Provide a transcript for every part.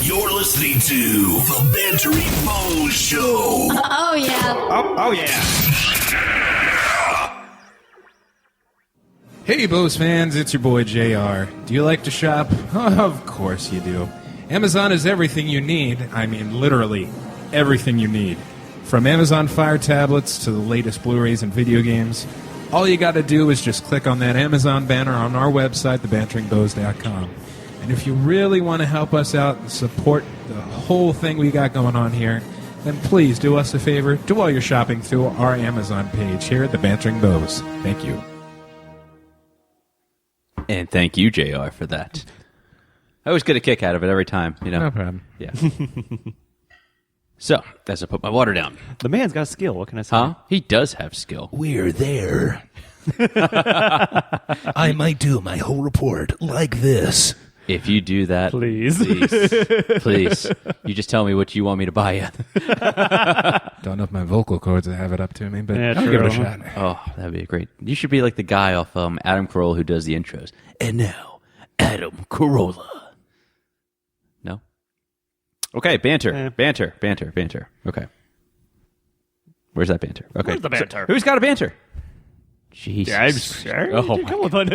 You're listening to the Bantering Bohs Show. Oh, yeah. Oh, yeah. Hey, Bohs fans, it's your boy JR. Do you like to shop? Of course you do. Amazon is everything you need. I mean, literally, everything you need. From Amazon Fire tablets to the latest Blu-rays and video games, all you got to do is just click on that Amazon banner on our website, thebanteringbohs.com. And if you really want to help us out and support the whole thing we got going on here, then please do us a favor. Do all your shopping through our Amazon page here at the Bantering Bohs. Thank you. And thank you, JR, for that. I always get a kick out of it every time, you know. No problem. Yeah. So, as I put my water down. The man's got a skill. What can I say? Huh? He does have skill. We're there. I might do my whole report like this. If you do that, Please. please, you just tell me what you want me to buy you. Don't know if my vocal cords will have it up to me, but Yeah, I'll true. give it a shot. Oh, that'd be great. You should be like the guy off Adam Carolla who does the intros. And now, Adam Carolla. No? Okay, banter. Okay. Where's that banter? Okay. Where's the banter? So, who's got a banter? Jesus. Yeah, I'm sure. Oh, my Come on,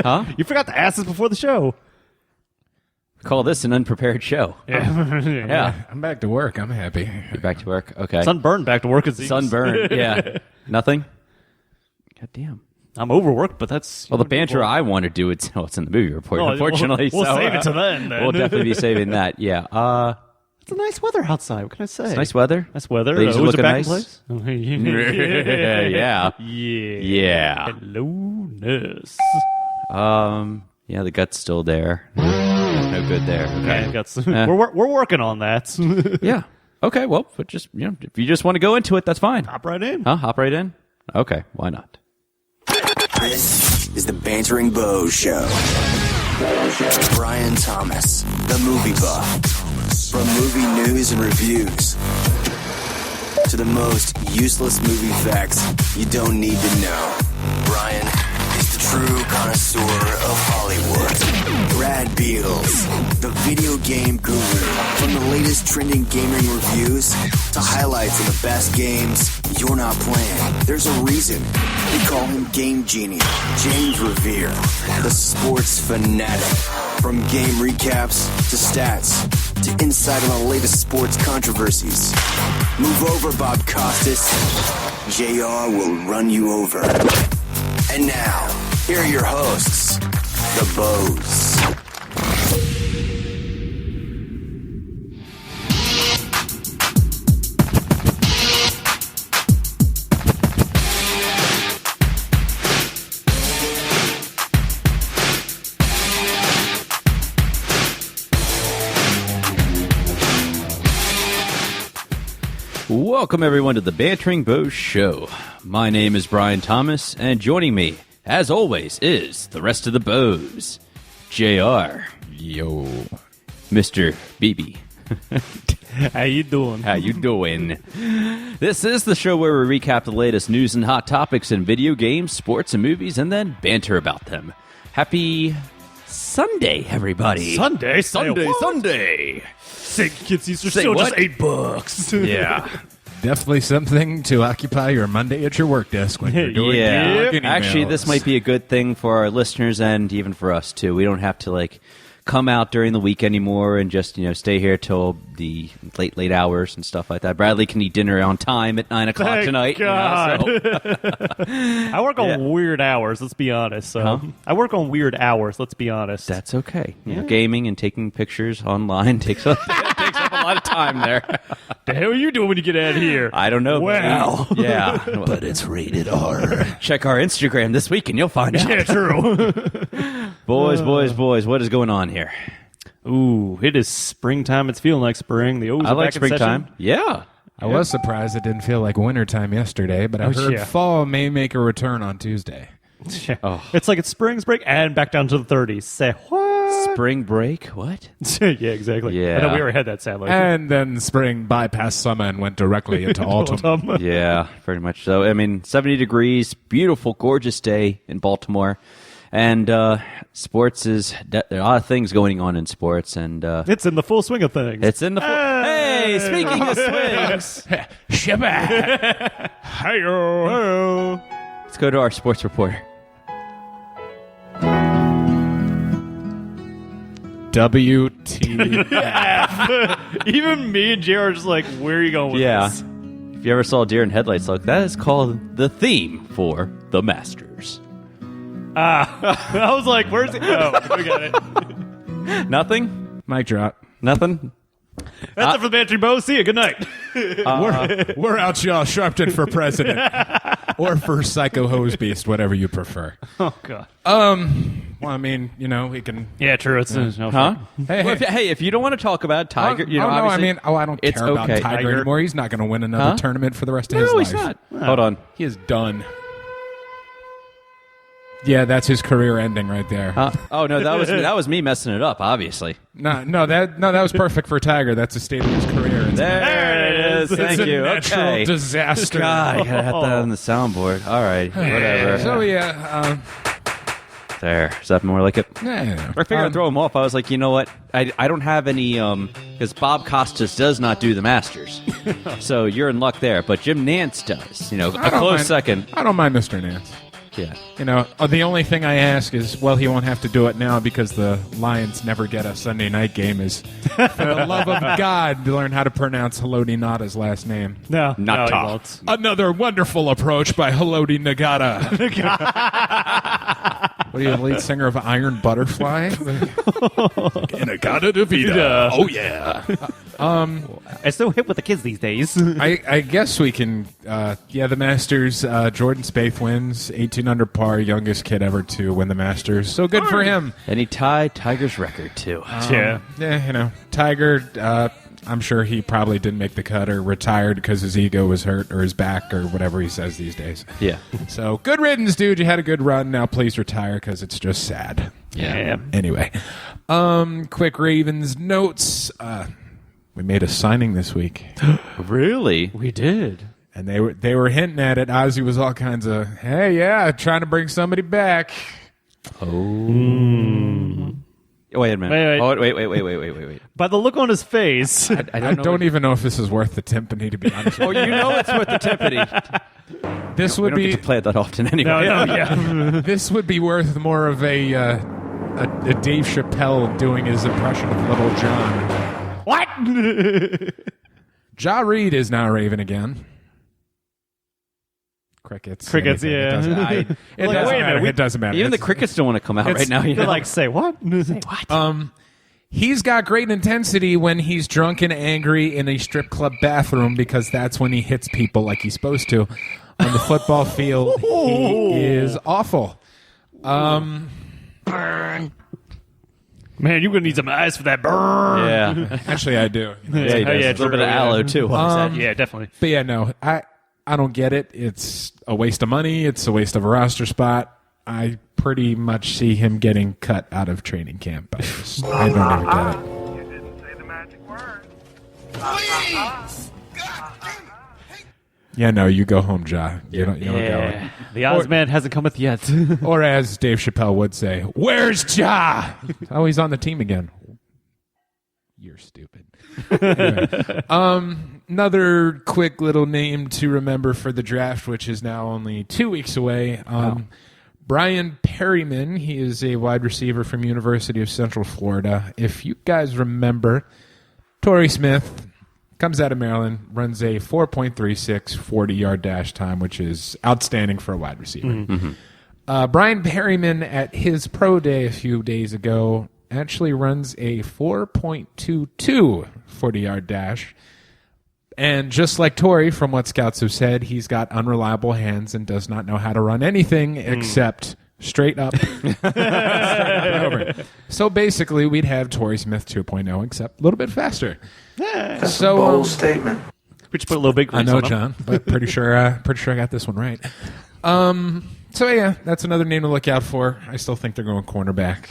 Huh? You forgot to ask this before the show. Call this an unprepared show. Yeah. Yeah. I'm back to work. I'm happy. You're back to work? Okay. Sunburned back to work. Sunburn. Yeah. Nothing? God damn. I'm overworked, but that's... Well, the banter I want to do, it's in the movie report, Oh, unfortunately. we'll so, save it to then. We'll definitely be saving that, yeah. It's a nice weather outside. What can I say? It's nice weather. Nice weather. Ladies are Was it looking back nice. in place? Yeah. Yeah. Yeah. Hello-ness. Yeah, the gut's still there. No good there. Okay. Yeah, got some, we're working on that. Yeah. Okay, well, but just, if you just want to go into it, that's fine. Hop right in. Huh? Hop right in? Okay, why not? This is the Bantering Bohs Show. Brian Thomas, the movie buff. From movie news and reviews to the most useless movie facts you don't need to know. Brian is the true connoisseur of Hollywood. Brad Beatles, the video game guru. From the latest trending gaming reviews to highlights of the best games you're not playing, there's a reason we call him Game Genie. James Revere, the sports fanatic. From game recaps to stats to insight on the latest sports controversies. Move over, Bob Costas. JR will run you over. And now, here are your hosts, the Bohs. Welcome, everyone, to the Bantering Bohs Show. My name is Brian Thomas, and joining me, as always, is the rest of the Bohs. JR. Yo. Mr. BB. How you doing? How you doing? This is the show where we recap the latest news and hot topics in video games, sports, and movies, and then banter about them. Happy Sunday, everybody. Sunday? Sunday. Say, kids, these are Say still what? just $8. Yeah. Definitely something to occupy your Monday at your work desk when you're doing Yeah. your emails. Actually, this might be a good thing for our listeners and even for us, too. We don't have to, come out during the week anymore and just, stay here till the late hours and stuff like that. Bradley can eat dinner on time at 9 o'clock Thank tonight. God. I work on Yeah. weird hours, let's be honest. So I work on weird hours, let's be honest. That's okay. Gaming and taking pictures online takes up a lot of time there. The hell are you doing when you get out of here? I don't know. Wow. Yeah. But it's rated R. Check our Instagram this week and you'll find out. Yeah, true. Boys, what is going on here? Ooh, it is springtime. It's feeling like spring. The O's I are like back in springtime. session. Yeah. I was surprised it didn't feel like wintertime yesterday, but I heard yeah. fall may make a return on Tuesday. Yeah. It's like it's spring break and back down to the 30s. Say what? Spring break? What? Yeah, exactly. Yeah. I know we already had that, sadly. And then spring bypassed summer and went directly into autumn. Yeah, pretty much so. I mean, 70 degrees, beautiful, gorgeous day in Baltimore. And sports there are a lot of things going on in sports, and It's in the full swing of things. it's in the hey, speaking of swings, Shabbat. Hey-o. let's go to our sports reporter. WTF. Even me and JR are just like, where are you going with Yeah. this? If you ever saw Deer in Headlights, look, that is called the theme for the Masters. I was like, where's it? Oh, we got it. Nothing? Mic drop. Nothing? That's it for the Bantering Bohs. See you. Good night. We're out, y'all. Sharpton for president. Or for Psycho Hose Beast, whatever you prefer. Oh, God. Well, I mean, we can... Yeah, true. It's no Huh? Hey, Well, hey. if you don't want to talk about Tiger, no, I obviously, mean, I don't it's care about okay. Tiger anymore. He's not going to win another Huh? tournament for the rest of his No, life. he's not. Hold on. He is done. Yeah, that's his career ending right there. Oh no, that was me messing it up. Obviously. No, that was perfect for Tiger. That's the state of his career. There it is. Thank it's you. a natural Okay. disaster. God, I gotta have that on the soundboard. All right, whatever. So yeah, There. Is that more like it? yeah. I figured I'd throw him off. I was like, you know what? I don't have any because Bob Costas does not do the Masters, so you're in luck there. But Jim Nance does. A I don't close mind- second. I don't mind Mr. Nance. Yeah. The only thing I ask is, well, he won't have to do it now because the Lions never get a Sunday night game. Is for the love of God to learn how to pronounce Haloti Nada's last name. No. Not no, top. he won't. Another wonderful approach by Haloti Nagata. What are you, the lead singer of Iron Butterfly? Nagata DeVita. Oh, yeah. It's so hip with the kids these days. I guess we can, the Masters, Jordan Spieth wins, 18 under par, youngest kid ever to win the Masters. So good for him. And he tied Tiger's record too. Yeah. Yeah, Tiger, I'm sure he probably didn't make the cut or retired because his ego was hurt or his back or whatever he says these days. Yeah. So good riddance, dude. You had a good run. Now please retire because it's just sad. Yeah. Anyway, quick Ravens notes. We made a signing this week, Really? We did. and they were hinting at it. Ozzy was all kinds of, hey, yeah, trying to bring somebody back. Wait a minute. Wait. By the look on his face. I don't even know if this is worth the timpani, to be honest. Oh, you know it's with the timpani. This We would don't be get to play it that often anyway. yeah. this would be worth more of a Dave Chappelle doing his impression of Little John. What? Ja Reed is now Raven again. Crickets. Crickets, anything. yeah. It doesn't, Like, it doesn't wait a matter. minute, It doesn't matter. Even the It's- crickets don't want to come out right now. They're like, say what? Say what? He's got great intensity when he's drunk and angry in a strip club bathroom because that's when he hits people like he's supposed to. On the football field, he is awful. Man, you're going to need some ice for that burn. Yeah. Actually, I do. Yeah, he does. yeah, A little bit of true, aloe yeah. too. Yeah, definitely. But yeah, no, I don't get it. It's a waste of money. It's a waste of a roster spot. I pretty much see him getting cut out of training camp. I don't even get it. You didn't say the magic word. Yeah, no, you go home, Ja. You don't Yeah. The Ozman hasn't cometh yet. go. Or as Dave Chappelle would say, "Where's Ja?" Oh, he's on the team again. You're stupid. Anyway, another quick little name to remember for the draft, which is now only 2 weeks away. Brian Perryman, he is a wide receiver from University of Central Florida. If you guys remember, Torrey Smith comes out of Maryland, runs a 4.36 40-yard dash time, which is outstanding for a wide receiver. Brian Perryman at his pro day a few days ago actually runs a 4.22 40-yard dash. And just like Torrey, from what scouts have said, he's got unreliable hands and does not know how to run anything except straight up. Straight up and over. So basically, we'd have Torrey Smith 2.0, except a little bit faster. So Bold statement. We just put a little big I grease know, on them. John, but pretty sure I got this one right. So yeah, that's another name to look out for. I still think they're going cornerback.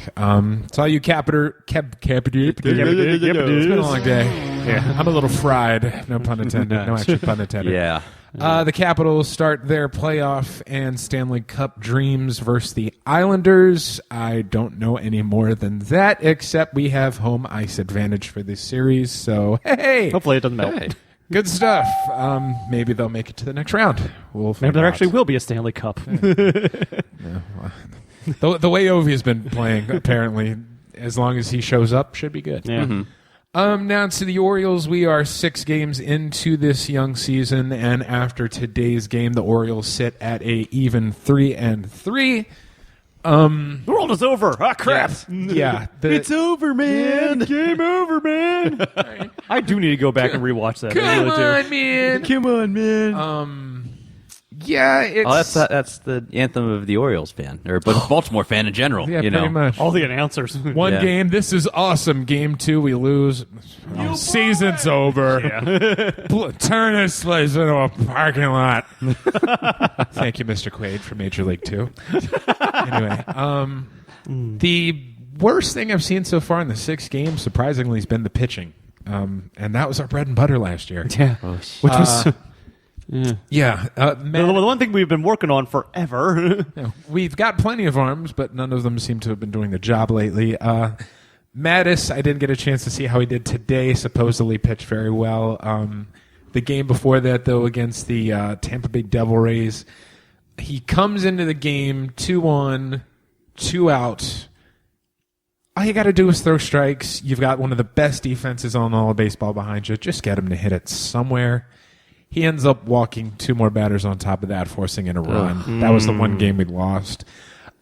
It's all you It's been a long day. I'm a little fried. No pun intended. No actual pun intended. Yeah. The Capitals start their playoff and Stanley Cup dreams versus the Islanders. I don't know any more than that, except we have home ice advantage for this series. So, hey! Hopefully it doesn't melt. Hey. Good stuff. Maybe they'll make it to the next round. We'll Maybe find there out. actually will be a Stanley Cup. The way Ovi's been playing, apparently, as long as he shows up, should be good. Yeah. Now to the Orioles. We are 6 games into this young season, and after today's game, the Orioles sit at a even 3-3. The world is over. Ah, crap. Yeah, It's over, man. Game over, man. I do need to go back and rewatch that. I really do. man. Come on, man. Yeah, it's That's the anthem of the Orioles fan, or Baltimore fan in general. yeah, you pretty know, much. All the announcers. One Yeah. game. This is awesome. Game 2, we lose. Season's over. Turn this place into a parking lot. Thank you, Mr. Quaid, for Major League 2. Anyway, the worst thing I've seen so far in the 6 games, surprisingly, has been the pitching. And that was our bread and butter last year. Yeah. Which was Yeah. the one thing we've been working on forever. We've got plenty of arms, but none of them seem to have been doing the job lately. Mattis, I didn't get a chance to see how he did today. Supposedly pitched very well. The game before that, though, against the Tampa Bay Devil Rays, he comes into the game 2-on, 2 out. All you got to do is throw strikes. You've got one of the best defenses on all of baseball behind you. Just get him to hit it somewhere. He ends up walking 2 more batters on top of that, forcing in a run. That was the one game we lost.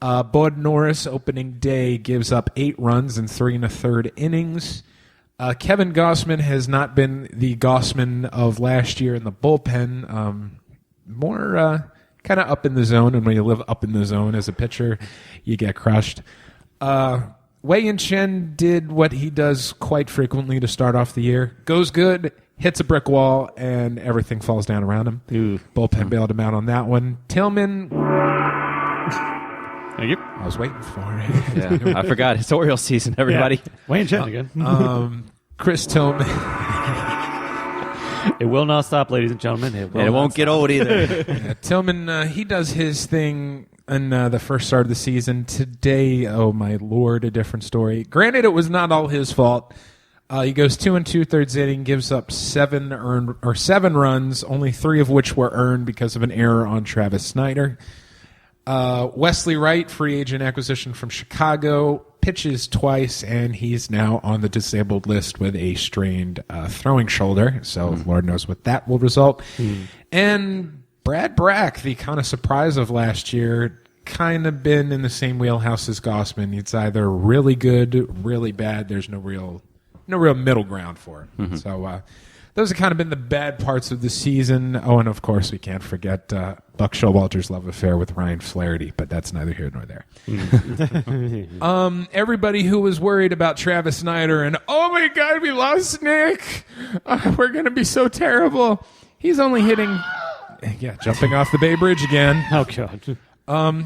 Bud Norris, opening day, gives up 8 runs in 3 1/3 innings. Kevin Gossman has not been the Gossman of last year in the bullpen. More kind of up in the zone, and when you live up in the zone as a pitcher, you get crushed. Wei-Yin Chen did what he does quite frequently to start off the year. Goes good, hits a brick wall, and everything falls down around him. Bullpen bailed him out on that one. Tillman, Thank you. I was waiting for it. yeah. I forgot it's Orioles season. Everybody, Wayne Chen again. Chris Tillman. It will not stop, ladies and gentlemen. and it won't get old either. Yeah, Tillman, he does his thing in the first start of the season. Today, oh my Lord, a different story. Granted, it was not all his fault. He goes 2 2/3 inning, gives up 7 runs, only 3 of which were earned because of an error on Travis Snyder. Wesley Wright, free agent acquisition from Chicago, pitches twice, and he's now on the disabled list with a strained throwing shoulder. So Lord knows what that will result. And Brad Brack, the kind of surprise of last year, kind of been in the same wheelhouse as Gossman. It's either really good, really bad. There's no real middle ground for it. So those have kind of been the bad parts of the season. Oh, and of course we can't forget Buck Showalter's love affair with Ryan Flaherty, but that's neither here nor there. Everybody who was worried about Travis Snyder and, oh my God, we lost Nick. We're going to be so terrible. He's only hitting, jumping off the Bay Bridge again. Oh, God.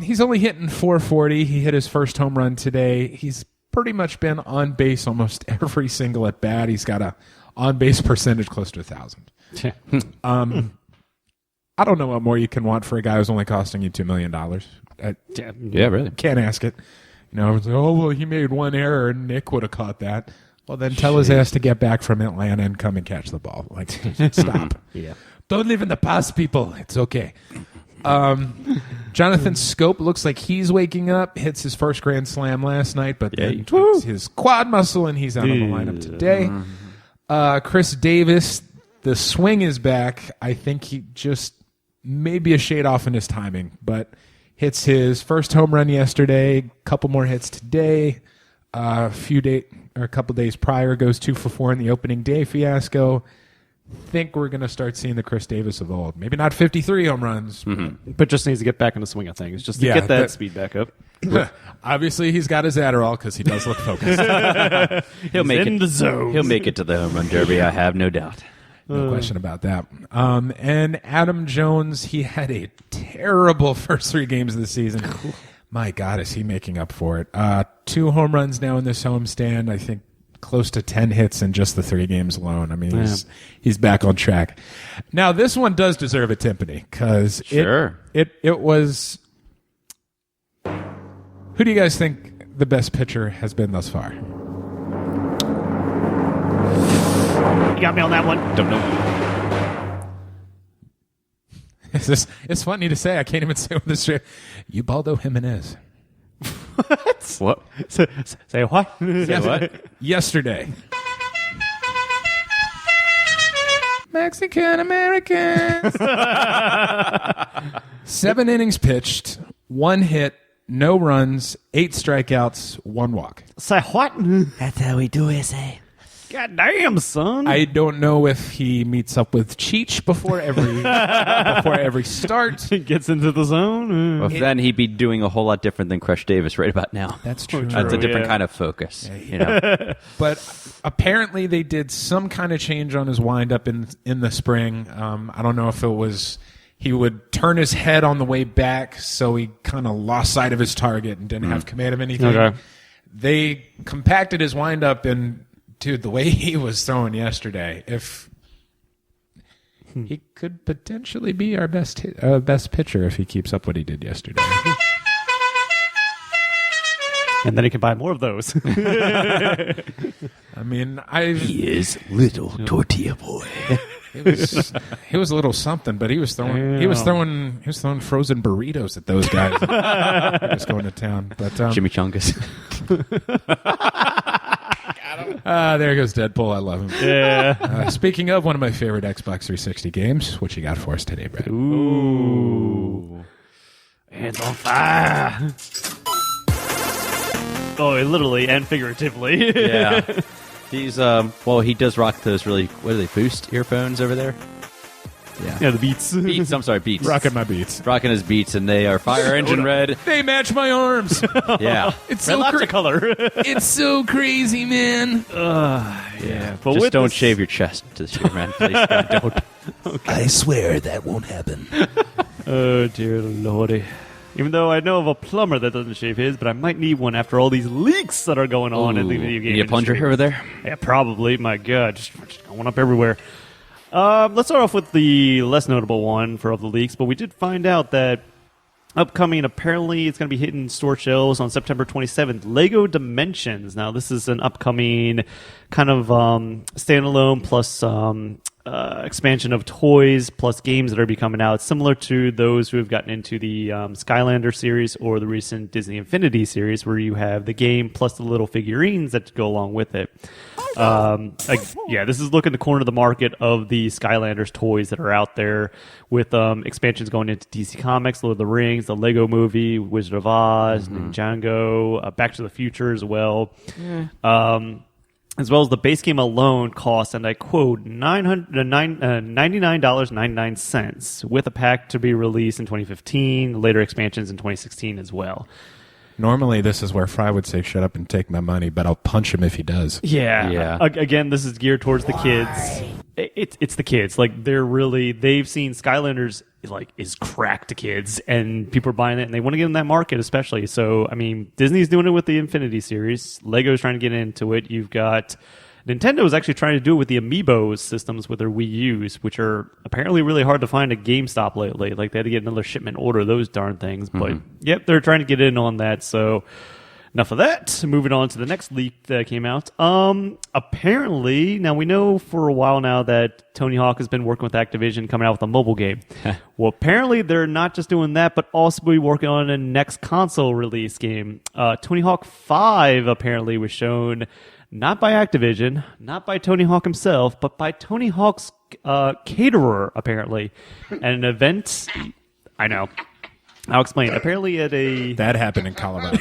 He's only hitting 440. He hit his first home run today. He's pretty much been on base almost every single at bat. He's got a on base percentage close to 1,000. I don't know what more you can want for a guy who's only costing you $2 million. Yeah, really. Can't ask it. You know, it's like, oh well, he made one error and Nick would have caught that. Well, then tell his ass to get back from Atlanta and come and catch the ball. Like, stop. Yeah. Don't live in the past, people. It's okay. Jonathan Scope looks like he's waking up. Hits his first grand slam last night, but then tweaks his quad muscle, and he's out of the lineup today. Chris Davis, the swing is back. I think he just maybe a shade off in his timing, but hits his first home run yesterday. Couple more hits today. A couple days prior, goes 2 for 4 in the opening day fiasco. Think we're going to start seeing the Chris Davis of old. Maybe not 53 home runs. But just needs to get back in the swing of things. Just to get that speed back up. Obviously, he's got his Adderall because he does look focused. He'll make in it. the zone. He'll make it to the home run derby. I have no doubt. No question about that. And Adam Jones, he had a terrible first 3 games of the season. My God, is he making up for it? 2 home runs now in this homestand. I think close to 10 hits in just the 3 games alone. I mean, he's back on track. Now, this one does deserve a timpani because it was. Who do you guys think the best pitcher has been thus far? You got me on that one. Don't know. It's funny to say. I can't even say what this is. Ubaldo Jimenez. What? Say what? Say what? Yesterday. Mexican Americans. 7 innings pitched, 1 hit, no runs, 8 strikeouts, 1 walk. Say what? That's how we do it, say. God damn, son. I don't know if he meets up with Cheech before every start. Gets into the zone. Well, then he'd be doing a whole lot different than Crush Davis right about now. That's true. That's a different kind of focus. You know? But apparently they did some kind of change on his windup in the spring. I don't know if it was he would turn his head on the way back, so he kind of lost sight of his target and didn't have command of anything. Okay. They compacted his windup, and dude, the way he was throwing yesterday, if he could potentially be our best pitcher if he keeps up what he did yesterday. And then he can buy more of those. I mean, He is little tortilla boy. he was a little something, but he was throwing frozen burritos at those guys. He was going to town, but Chimichangas. there goes Deadpool. I love him. Yeah. Speaking of one of my favorite Xbox 360 games, what you got for us today, Brad? Ooh. Hands on fire. Oh, literally and figuratively. Yeah. He's, he does rock those really, what are they, Boost earphones over there? Yeah, the Beats. Beats, I'm sorry, Beats. Rocking my beats. Rocking his Beats, and they are fire engine red. They match my arms. Yeah. It's Red so Lobster color. It's so crazy, man. Yeah, but Just with don't this- shave your chest this year, man. Please, God, don't. I swear that won't happen. Oh, dear lordy. Even though I know of a plumber that doesn't shave his, but I might need one after all these leaks that are going on in the video game Need a plunger industry. over there? Yeah, probably. My God, just going up everywhere. Let's start off with the less notable one for all the leaks, but we did find out that upcoming, apparently it's going to be hitting store shelves on September 27th, Lego Dimensions. Now, this is an upcoming kind of standalone plus expansion of toys plus games that are be coming out, similar to those who have gotten into the Skylander series or the recent Disney Infinity series, where you have the game plus the little figurines that go along with it. This is looking to corner the market of the Skylanders toys that are out there, with expansions going into DC Comics, Lord of the Rings, the Lego Movie, Wizard of Oz, Ninjago, Back to the Future as well. As well as the base game alone costs, and I quote, $99.99, with a pack to be released in 2015, later expansions in 2016 as well. Normally, this is where Fry would say, shut up and take my money, but I'll punch him if he does. Yeah. Again, this is geared towards the kids. It's the kids. Like, they've seen Skylanders is crack to kids, and people are buying it, and they want to get in that market especially. So, I mean, Disney's doing it with the Infinity series. Lego's trying to get into it. You've got Nintendo's actually trying to do it with the Amiibo systems with their Wii U's, which are apparently really hard to find at GameStop lately. Like, they had to get another shipment order of those darn things. But, yep, they're trying to get in on that. So, enough of that. Moving on to the next leak that came out. Apparently, now we know for a while now that Tony Hawk has been working with Activision, coming out with a mobile game. Well, apparently they're not just doing that, but also be working on a next console release game. Tony Hawk 5 apparently was shown not by Activision, not by Tony Hawk himself, but by Tony Hawk's caterer, apparently. At an event, I know. I'll explain. Apparently at a... That happened in Colorado.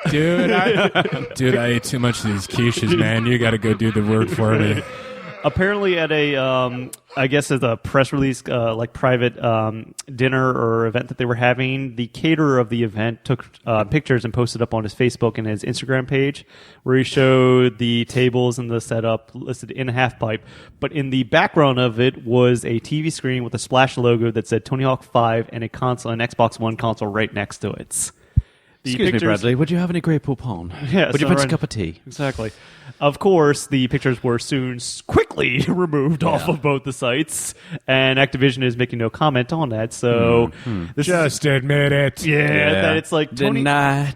Dude, I ate too much of these quiches, man. You got to go do the work for me. Apparently at a, I guess as a press release, private dinner or event that they were having, the caterer of the event took pictures and posted up on his Facebook and his Instagram page, where he showed the tables and the setup listed in a half pipe. But in the background of it was a TV screen with a Splash logo that said Tony Hawk 5 and a console, an Xbox One console right next to it. Excuse me, Bradley. Would you have any Grey Poupon? Yeah, Would you so fancy a right- cup of tea? Exactly. Of course, the pictures were soon quickly removed off of both the sites, and Activision is making no comment on that. So this Just admit it. that it's like Tony Deny.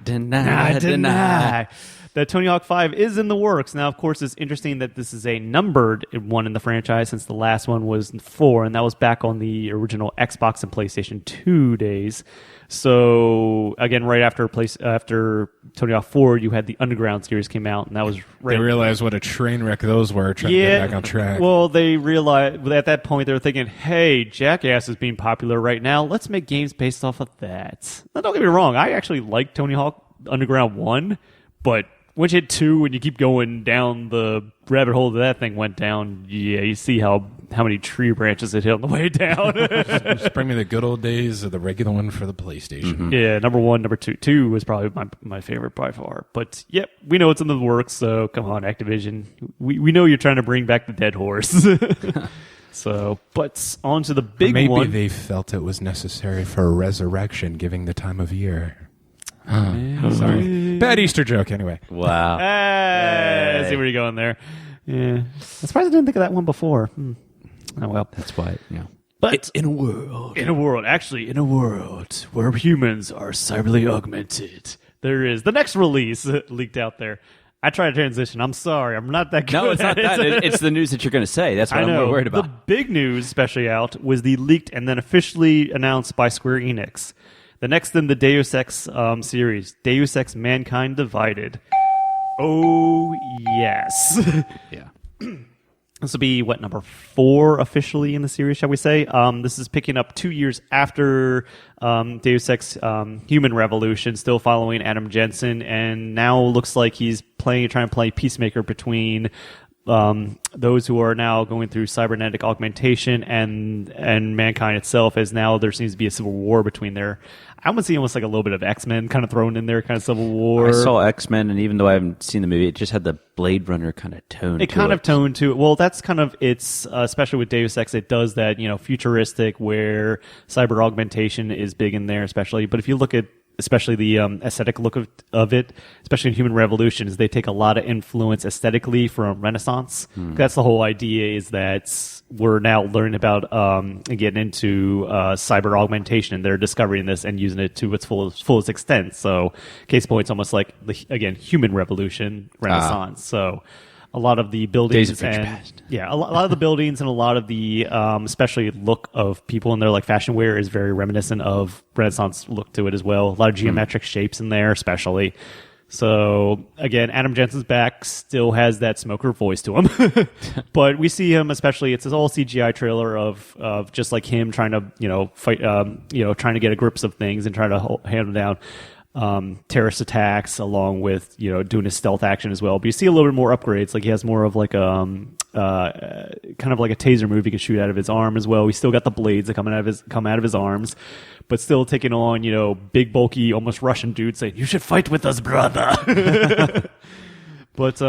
that Tony Hawk 5 is in the works. Now, of course, it's interesting that this is a numbered one in the franchise since the last one was 4, and that was back on the original Xbox and PlayStation 2 days. So, again, right after Tony Hawk 4, you had the Underground series came out, and that was right. They realized what a train wreck those were, trying to get back on track. Well, they realized at that point they were thinking, "Hey, Jackass is being popular right now. Let's make games based off of that." Now, don't get me wrong, I actually like Tony Hawk Underground 1, but once you hit 2 and you keep going down the rabbit hole that thing went down, you see how many tree branches it hit on the way down. Just bring me the good old days of the regular one for the PlayStation. Yeah, number 1, number 2. 2 was probably my favorite by far. But, yep, we know it's in the works, so come on, Activision. We know you're trying to bring back the dead horse. So, but on to the big Maybe one. they felt it was necessary for a resurrection, given the time of year. Sorry. Bad Easter joke, anyway. Wow. I see where you're going there. Yeah. I'm surprised I didn't think of that one before. Oh, well. That's why, But In a world. in a world where humans are cyberly augmented, there is the next release leaked out there. I tried to transition. I'm sorry. I'm not that good. No, it's not at that. it. It's the news that you're going to say. That's what I I'm know. more worried about. The big news, especially out, was the leaked and then officially announced by Square Enix. The next in the Deus Ex series, Deus Ex Mankind Divided. Oh, yes. Yeah. This will be, number 4 officially in the series, shall we say. This is picking up 2 years after Deus Ex Human Revolution, still following Adam Jensen, and now looks like he's trying to play peacemaker between those who are now going through cybernetic augmentation and mankind itself, as now there seems to be a civil war between there. I would see almost like a little bit of X-Men kind of thrown in there, kind of civil war. I saw X-Men, and even though I haven't seen the movie, it just had the Blade Runner kind of tone to it. It kind of toned to it. Well, that's kind of its, especially with Deus Ex, it does that, futuristic where cyber augmentation is big in there, especially. But if you look at especially the aesthetic look of it, especially in Human Revolution, is they take a lot of influence aesthetically from Renaissance. That's the whole idea, is that we're now learning about and getting into cyber augmentation, and they're discovering this and using it to its fullest extent. So, case point, it's almost like, again, Human Revolution, Renaissance. So, a lot of the buildings Days of Future Past. Yeah, a lot of the buildings and a lot of the, especially look of people in their like fashion wear is very reminiscent of Renaissance look to it as well. A lot of geometric shapes in there, especially. So again, Adam Jensen's back, still has that smoker voice to him, but we see him, especially it's all CGI trailer of just like him trying to fight, trying to get a grips of things and trying to handle down terrorist attacks, along with doing his stealth action as well. But you see a little bit more upgrades. Like he has more of like kind of like a taser move he can shoot out of his arm as well. He's still got the blades that come out of his arms, but still taking on big bulky almost Russian dudes saying, "You should fight with us, brother." But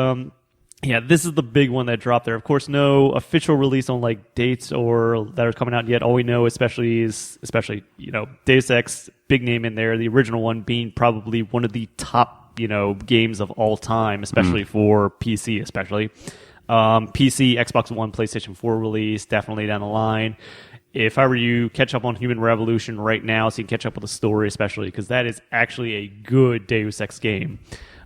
yeah, this is the big one that dropped there. Of course, no official release on like dates or that are coming out yet. All we know, especially Deus Ex, big name in there. The original one being probably one of the top games of all time, especially for PC, especially PC, Xbox One, PlayStation 4 release, definitely down the line. If I were you, catch up on Human Revolution right now, so you can catch up with the story, especially because that is actually a good Deus Ex game.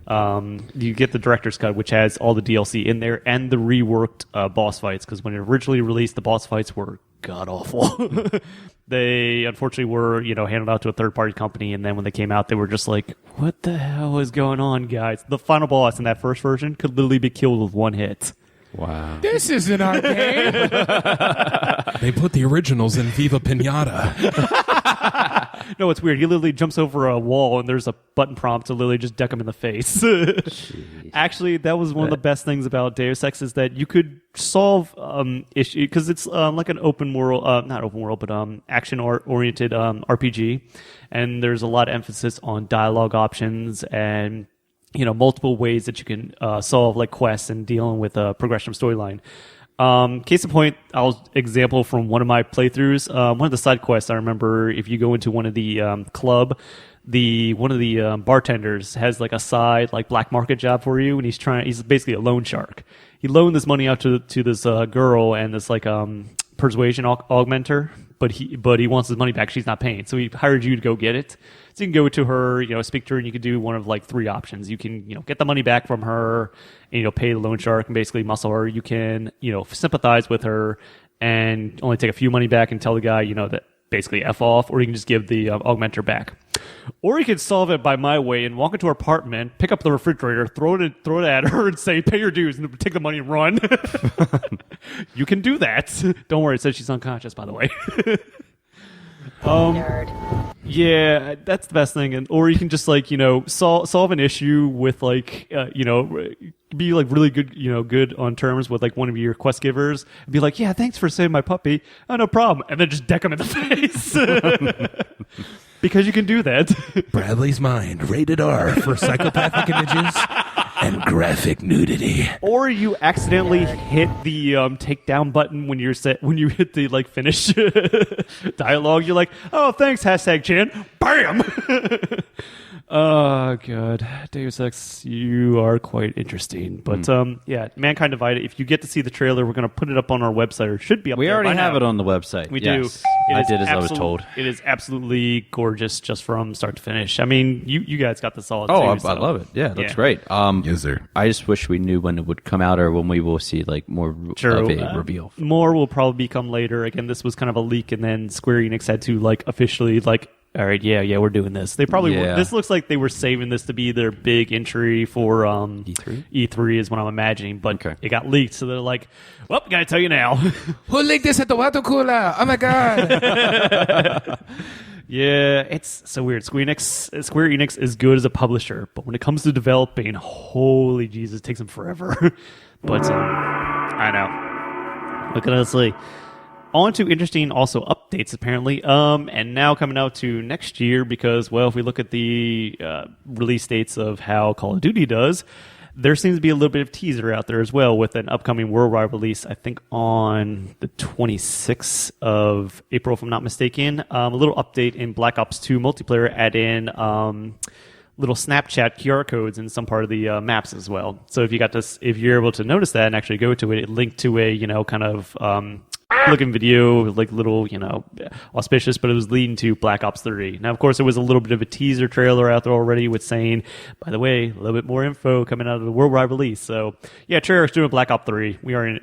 You get the director's cut, which has all the DLC in there and the reworked boss fights, because when it originally released, the boss fights were god awful. They unfortunately were handed out to a third party company, and then when they came out, they were just like, "What the hell is going on, guys?" The final boss in that first version could literally be killed with one hit. Wow. This isn't our game. They put the originals in Viva Pinata. No, it's weird. He literally jumps over a wall, and there's a button prompt to literally just deck him in the face. Actually, that was one of the best things about Deus Ex, is that you could solve issue, because it's like an open world, not open world, but action oriented RPG, and there's a lot of emphasis on dialogue options and multiple ways that you can solve like quests and dealing with a progression of storyline. Case in point, example from one of my playthroughs. One of the side quests, I remember if you go into one of the club, one of the bartenders has like a side like black market job for you, and he's basically a loan shark. He loaned this money out to this girl and this like persuasion augmenter, but he wants his money back. She's not paying, so he hired you to go get it. So you can go to her, speak to her, and you can do one of like three options. You can get the money back from her, and pay the loan shark and basically muscle her. You can sympathize with her and only take a few money back and tell the guy that basically F off, or you can just give the augmenter back. Or you can solve it by my way and walk into her apartment, pick up the refrigerator, throw it at her, and say, "Pay your dues," and take the money and run. You can do that. Don't worry, it says she's unconscious, by the way. Nerd. Yeah, that's the best thing. Or you can just solve an issue with be like really good, good on terms with like one of your quest givers. And be like, "Yeah, thanks for saving my puppy. Oh, no problem." And then just deck him in the face. Because you can do that. Bradley's Mind, rated R for psychopathic images and graphic nudity. Or you accidentally hit the takedown button when you hit the like finish dialogue. You're like, "Oh, thanks, #Chan." Bam. Oh god, Deus Ex, you are quite interesting. But yeah, Mankind Divided. If you get to see the trailer, we're going to put it up on our website, or it should be up. We there already by have now. it on the website. We Yes. do. I did as I was told. It is absolutely gorgeous, just from start to finish. I mean, you guys got this all. Oh, too, I so. love it. Yeah, that's Yeah. great. Yes, sir. I just wish we knew when it would come out, or when we will see like more Sure. of a reveal. More will probably come later. Again, this was kind of a leak, and then Square Enix had to like officially like, all right, yeah, we're doing this. They probably Yeah. this looks like they were saving this to be their big entry for E3? E3 is what I'm imagining, but Okay. it got leaked, so they're like, "Well, gotta tell you now." Who leaked this at the water cooler? Oh my god! Yeah, it's so weird. Square Enix is good as a publisher, but when it comes to developing, holy Jesus, it takes them forever. But I know. What can I say? On to interesting also updates apparently, and now coming out to next year because, well, if we look at the release dates of how Call of Duty does, there seems to be a little bit of teaser out there as well with an upcoming worldwide release, I think on the 26th of April, if I'm not mistaken. A little update in Black Ops 2 multiplayer, add in little Snapchat QR codes in some part of the maps as well. So if you're able to notice that and actually go to it, it linked to a kind of looking video, like little, auspicious, but it was leading to Black Ops 3. Now, of course, there was a little bit of a teaser trailer out there already with saying, by the way, a little bit more info coming out of the worldwide release. So, yeah, Treyarch's doing Black Ops 3. We already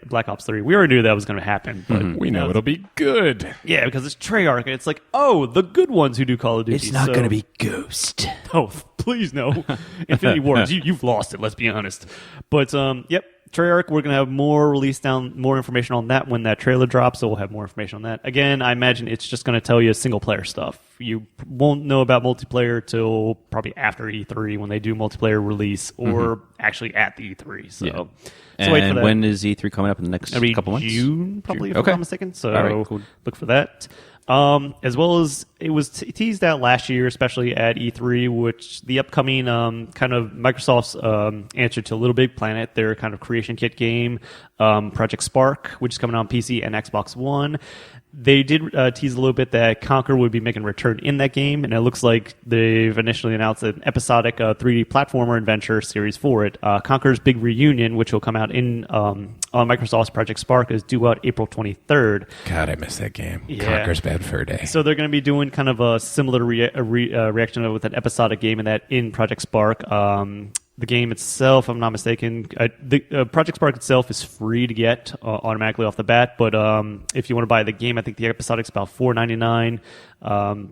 knew that was going to happen. But We know it'll be good. yeah, because it's Treyarch, and it's like, oh, the good ones who do Call of Duty. It's not So- going to be Ghost. Oh, please no. Infinity Wars, you've lost it, let's be honest. But, yep, Treyarch, we're going to have more information on that when that trailer drops, so we'll have more information on that. Again, I imagine it's just going to tell you single-player stuff. You won't know about multiplayer till probably after E3 when they do multiplayer release, or actually at the E3. So, Yeah. so wait for And that. when is E3 coming up in the next It'll be couple months? June, probably, if Okay. I'm not mistaken. So All right, cool. look for that. As well as it was teased out last year, especially at E3, which the upcoming kind of Microsoft's answer to Little Big Planet, their kind of creation kit game, Project Spark, which is coming out on PC and Xbox One. They did tease a little bit that Conker would be making a return in that game, and it looks like they've initially announced an episodic 3D platformer adventure series for it. Conker's Big Reunion, which will come out on Microsoft's Project Spark, is due out April 23rd. God, I miss that game. Yeah. Conker's Bad Fur Day. So they're going to be doing kind of a similar reaction with an episodic game in Project Spark. The game itself, if I'm not mistaken, the Project Spark itself is free to get automatically off the bat. But if you want to buy the game, I think the episodic's about $4.99.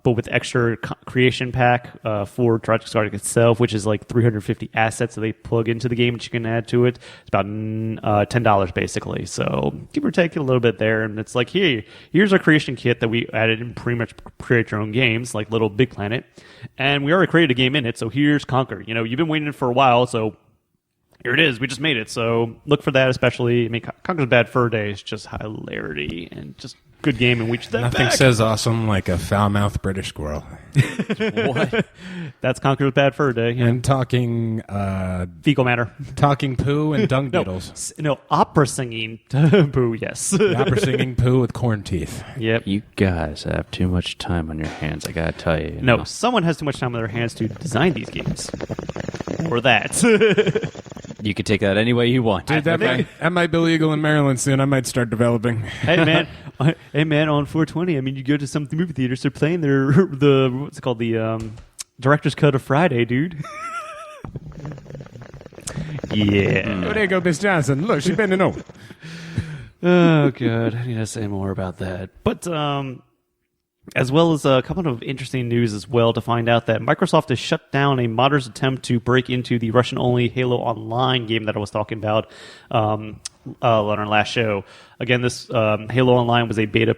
But with extra creation pack for Project Spark itself, which is like 350 assets that they plug into the game that you can add to it, it's about $10 basically. So give or take a little bit there. And it's like, here's our creation kit that we added and pretty much create your own games, like Little Big Planet. And we already created a game in it, so here's Conker. You've been waiting for a while, so here it is. We just made it. So look for that, especially. I mean, Conker's Bad Fur Day is just hilarity and just good game, and we just Nothing says awesome like a foul-mouthed British squirrel. What? That's Conker's Bad Fur Day. Yeah. And talking Fecal matter. talking poo and dung beetles. No, opera singing poo, yes. The opera singing poo with corn teeth. Yep. You guys have too much time on your hands, I gotta tell you. No, someone has too much time on their hands to design these games. Or that. You can take that any way you want. Dude, that might be legal in Maryland soon. I might start developing. Hey man, on 420, I mean, you go to some movie theaters, they're playing the what's it called, the director's cut of Friday, dude. Yeah. Oh, there you go, Miss Johnson. Look, she's bending over. Oh god, I need to say more about that. But as well as a couple of interesting news as well, to find out that Microsoft has shut down a modder's attempt to break into the Russian-only Halo Online game that I was talking about on our last show. Again, this Halo Online was a beta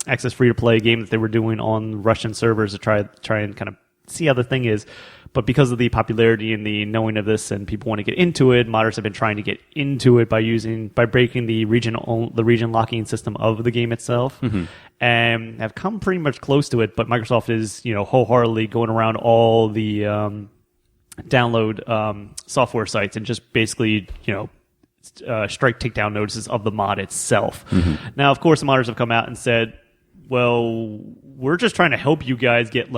access free-to-play game that they were doing on Russian servers to try and kind of see how the thing is. But because of the popularity and the knowing of this, and people want to get into it, modders have been trying to get into it by breaking the region locking system of the game itself, and have come pretty much close to it. But Microsoft is wholeheartedly going around all the download software sites and just basically strike takedown notices of the mod itself. Now, of course, the modders have come out and said, well, we're just trying to help you guys get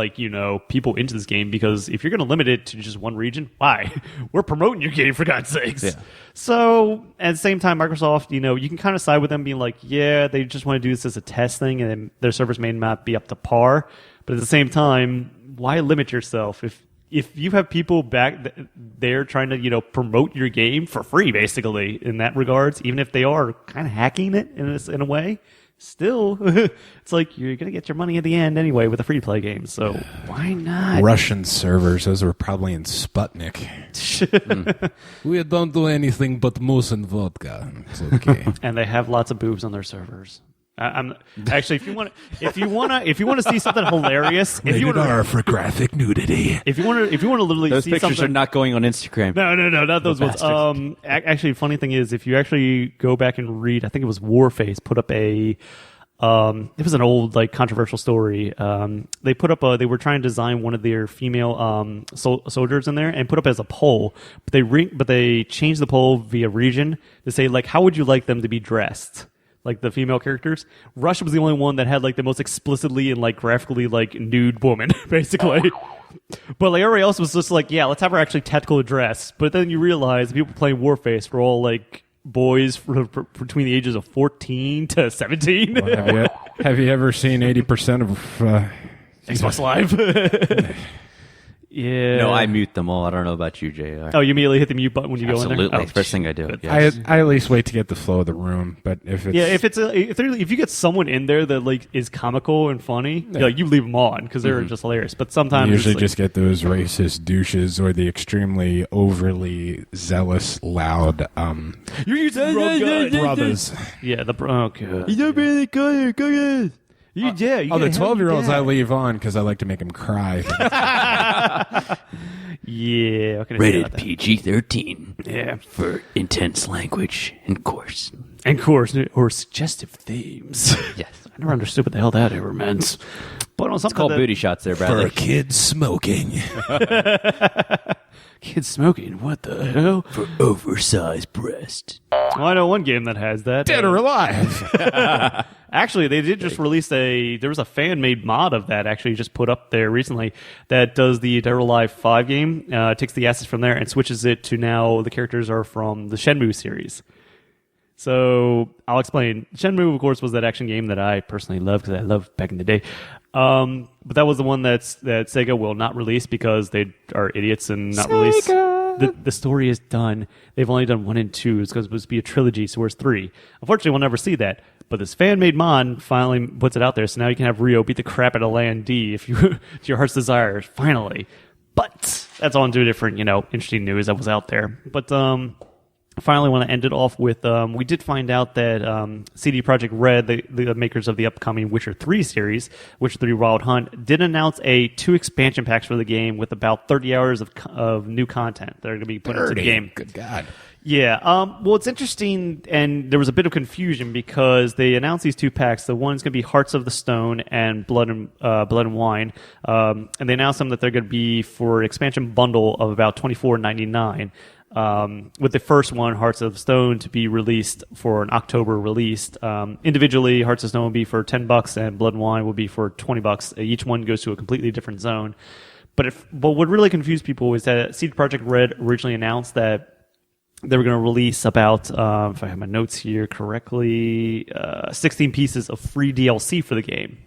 people into this game, because if you're going to limit it to just one region, why? We're promoting your game, for God's sakes. Yeah. So at the same time, Microsoft, you can kind of side with them being like, yeah, they just want to do this as a test thing, and their servers may not be up to par. But at the same time, why limit yourself? If you have people back there trying to, promote your game for free, basically, in that regards, even if they are kind of hacking it in a way, still, it's like you're going to get your money at the end anyway with a free-to-play game, so why not? Russian servers, those were probably in Sputnik. We don't do anything but moose and vodka. It's okay. And they have lots of boobs on their servers. I'm actually, if you want to see something hilarious, if you want R for graphic nudity. if you want to literally Those see pictures something, are not going on Instagram. No, not those ones. Actually, funny thing is, if you actually go back and read, I think it was Warface put up a. It was an old controversial story. They put up they were trying to design one of their female soldiers in there and put up as a poll, but they changed the poll via region to say how would you like them to be dressed? Like the female characters, Russia was the only one that had the most explicitly and graphically nude woman, basically. But everybody else was just yeah, let's have her actually tactical dress. But then you realize the people playing Warface were all boys between the ages of 14 to 17. Well, have you ever seen 80% of Xbox Live? Yeah. No, I mute them all. I don't know about you, JR. Oh, you immediately hit the mute button when you Absolutely. go in there? It's the first thing I do. Yes. I at least wait to get the flow of the room, but if if you get someone in there that is comical and funny, you leave them on because they're just hilarious. But sometimes you usually just get those racist douches or the extremely overly zealous, loud you're using brothers. Yeah, oh god. You don't really go. The 12-year-olds I leave on because I like to make them cry. Yeah. Rated PG-13. Yeah. For intense language and coarse. Or suggestive themes. Yes. I never understood what the hell that ever meant. But on something It's called booty shots there, Bradley. For kids smoking. Kids smoking? What the hell? For oversized breast. Well, I know one game that has that. Dead or alive. Actually, they did just release there was a fan-made mod of that actually just put up there recently that does the Dead or Alive 5 game, takes the assets from there and switches it to now the characters are from the Shenmue series. So I'll explain. Shenmue, of course, was that action game that I personally loved because I loved back in the day. But that was the one that Sega will not release because they are idiots and not release. The story is done. They've only done 1 and 2. It's because it was supposed to be a trilogy, so where's 3? Unfortunately, we'll never see that. But this fan-made mod finally puts it out there, so now you can have Rio beat the crap out of Lan D if you to your heart's desire, finally. But that's on to a different, interesting news that was out there. But finally want to end it off with, we did find out that CD Projekt Red, the makers of the upcoming Witcher 3 series, Witcher 3 Wild Hunt, did announce 2 expansion packs for the game with about 30 hours of new content that are going to be put into the game. Good God. Yeah, well, it's interesting, and there was a bit of confusion because they announced these 2 packs. The one's going to be Hearts of the Stone and Blood and Wine, and they announced them that they're going to be for an expansion bundle of about $24.99. With the first one, Hearts of Stone, to be released for an October release. Individually, Hearts of Stone will be for $10, and Blood and Wine will be for $20. Each one goes to a completely different zone. But what really confused people is that CD Projekt Red originally announced that they were going to release about, if I have my notes here correctly, 16 pieces of free DLC for the game.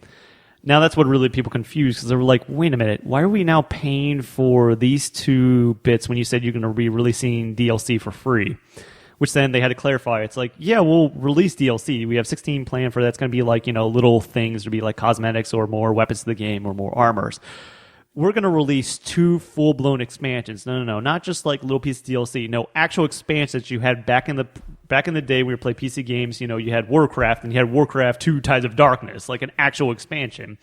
Now that's what really people confused, because they were like, wait a minute, why are we now paying for these 2 bits when you said you're going to be releasing DLC for free? Which then they had to clarify. It's like, yeah, we'll release DLC. We have 16 planned for that. It's going to be like, little things to be like cosmetics or more weapons to the game or more armors. We're going to release 2 full-blown expansions. No, not just like little piece of DLC. No, actual expansions you had back in the day when you played PC games. You had Warcraft, and you had Warcraft 2 Tides of Darkness, like an actual expansion.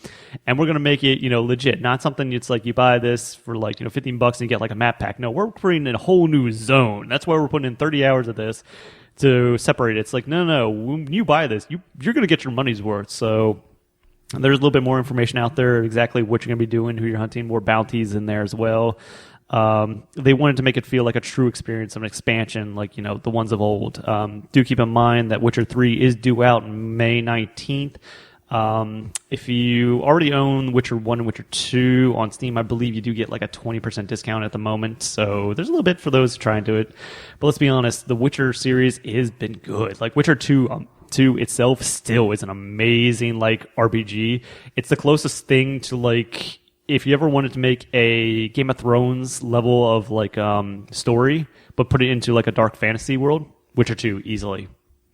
And we're going to make it, legit. Not something it's like you buy this for like, $15 and you get like a map pack. No, we're putting in a whole new zone. That's why we're putting in 30 hours of this to separate it. It's like, no. When you buy this, you're going to get your money's worth. So there's a little bit more information out there, exactly what you're going to be doing, who you're hunting, more bounties in there as well. They wanted to make it feel like a true experience of an expansion, like, the ones of old. Do keep in mind that Witcher 3 is due out on May 19th. If you already own Witcher 1 and Witcher 2 on Steam, I believe you do get like a 20% discount at the moment. So there's a little bit for those trying to do it. But let's be honest, the Witcher series has been good. Like Witcher 2, 2 itself still is an amazing like RPG. It's the closest thing to like if you ever wanted to make a Game of Thrones level of like story, but put it into like a dark fantasy world, Witcher 2 easily.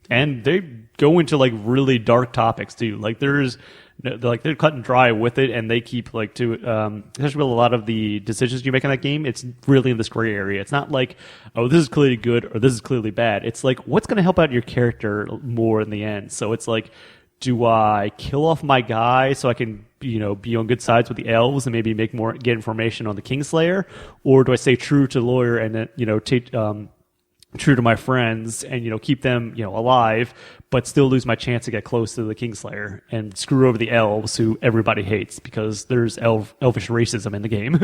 And they go into like really dark topics too. Like they're cut and dry with it, and they keep like especially with a lot of the decisions you make in that game, it's really in this gray area. It's not like, oh, this is clearly good or this is clearly bad. It's like, what's going to help out your character more in the end? So it's like, do I kill off my guy so I can, be on good sides with the elves and maybe get information on the Kingslayer, or do I stay true to the lawyer and then take true to my friends and keep them alive, but still lose my chance to get close to the Kingslayer and screw over the elves who everybody hates because there's elvish racism in the game.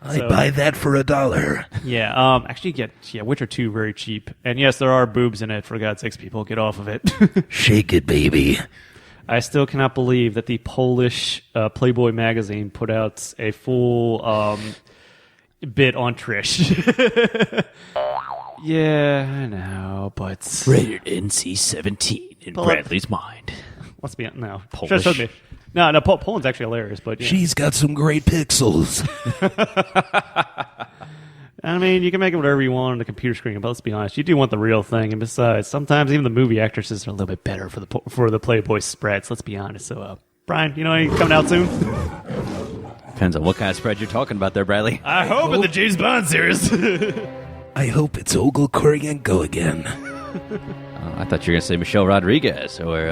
I buy that for $1. Yeah, actually get Witcher 2 very cheap, and yes, there are boobs in it. For God's sakes, people, get off of it. Shake it, baby. I still cannot believe that the Polish Playboy magazine put out a full bit on Trish. Yeah, I know, but rated NC-17 in Bradley's mind. Let's be no Polish. No, Poland's actually hilarious, but yeah. She's got some great pixels. I mean, you can make it whatever you want on the computer screen, but let's be honest, you do want the real thing. And besides, sometimes even the movie actresses are a little bit better for the Playboy spreads. Let's be honest. So, Brian, any coming out soon? Depends on what kind of spread you're talking about there, Bradley. I hope in the James Bond series. I hope it's Ogle Kurienko again. I thought you were going to say Michelle Rodriguez or.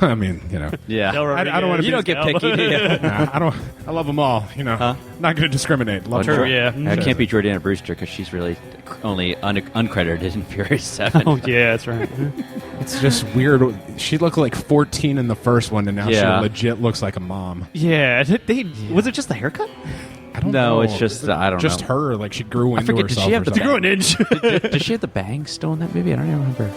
I mean, Yeah. I don't want to. You don't get picky, do you? Nah, I don't. I love them all. Not going to discriminate. Love True, them. yeah. I can't be Jordana Brewster because she's really only uncredited in Furious 7. Oh yeah, that's right. It's just weird. She looked like 14 in the first one, and now she legit looks like a mom. Yeah, was it just the haircut? I don't No, know. it's just I don't just know. her. Like she grew into forget, did herself. she have or the something. Grew an inch. Does she have the bangs still in that movie? I don't even remember.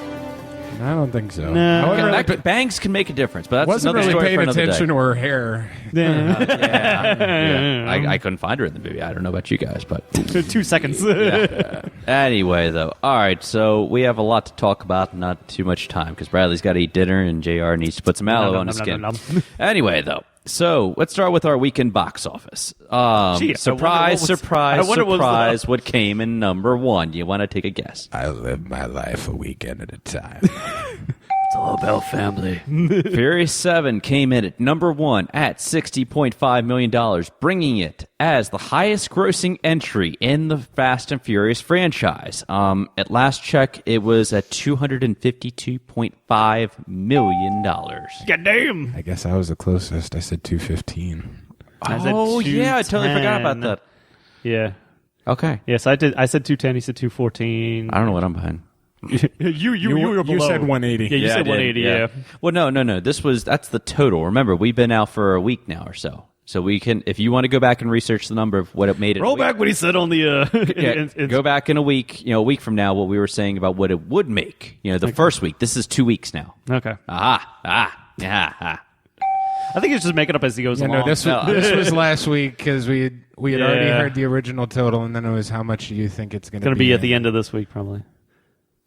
I don't think so. No. I wasn't really, Bangs can make a difference, but that's wasn't another really story paying for another attention day. to her hair. Yeah. I couldn't find her in the movie. I don't know about you guys, but 2 seconds. anyway, though. All right, so we have a lot to talk about, not too much time, because Bradley's got to eat dinner and JR needs to put some aloe on his skin. Anyway, though. So let's start with our weekend box office. Surprise! What came in number one? You want to take a guess? I live my life a weekend at a time. It's all about family. Furious 7 came in at number 1 at $60.5 million, bringing it as the highest grossing entry in the Fast and Furious franchise. At last check, it was at $252.5 million. Goddamn. I guess I was the closest. I said 215. Oh, yeah, I totally forgot about that. Yeah. Okay. Yes, I did. I said 210. He said 214. I don't know what I'm behind. You were below. You said 180. Yeah, you Yeah, said I did, 180. Yeah. Well, no. That's the total. Remember, we've been out for a week now or so. So we can, if you want to go back and research the number of what it made it. Roll back what he said on the. Go back in a week. A week from now, what we were saying about what it would make. The first week. This is 2 weeks now. Okay. Yeah. I think he's just making up as he goes along. No, this was last week because we had already heard the original total, and then it was how much do you think it's going to be? Going to be at the end of this week, probably.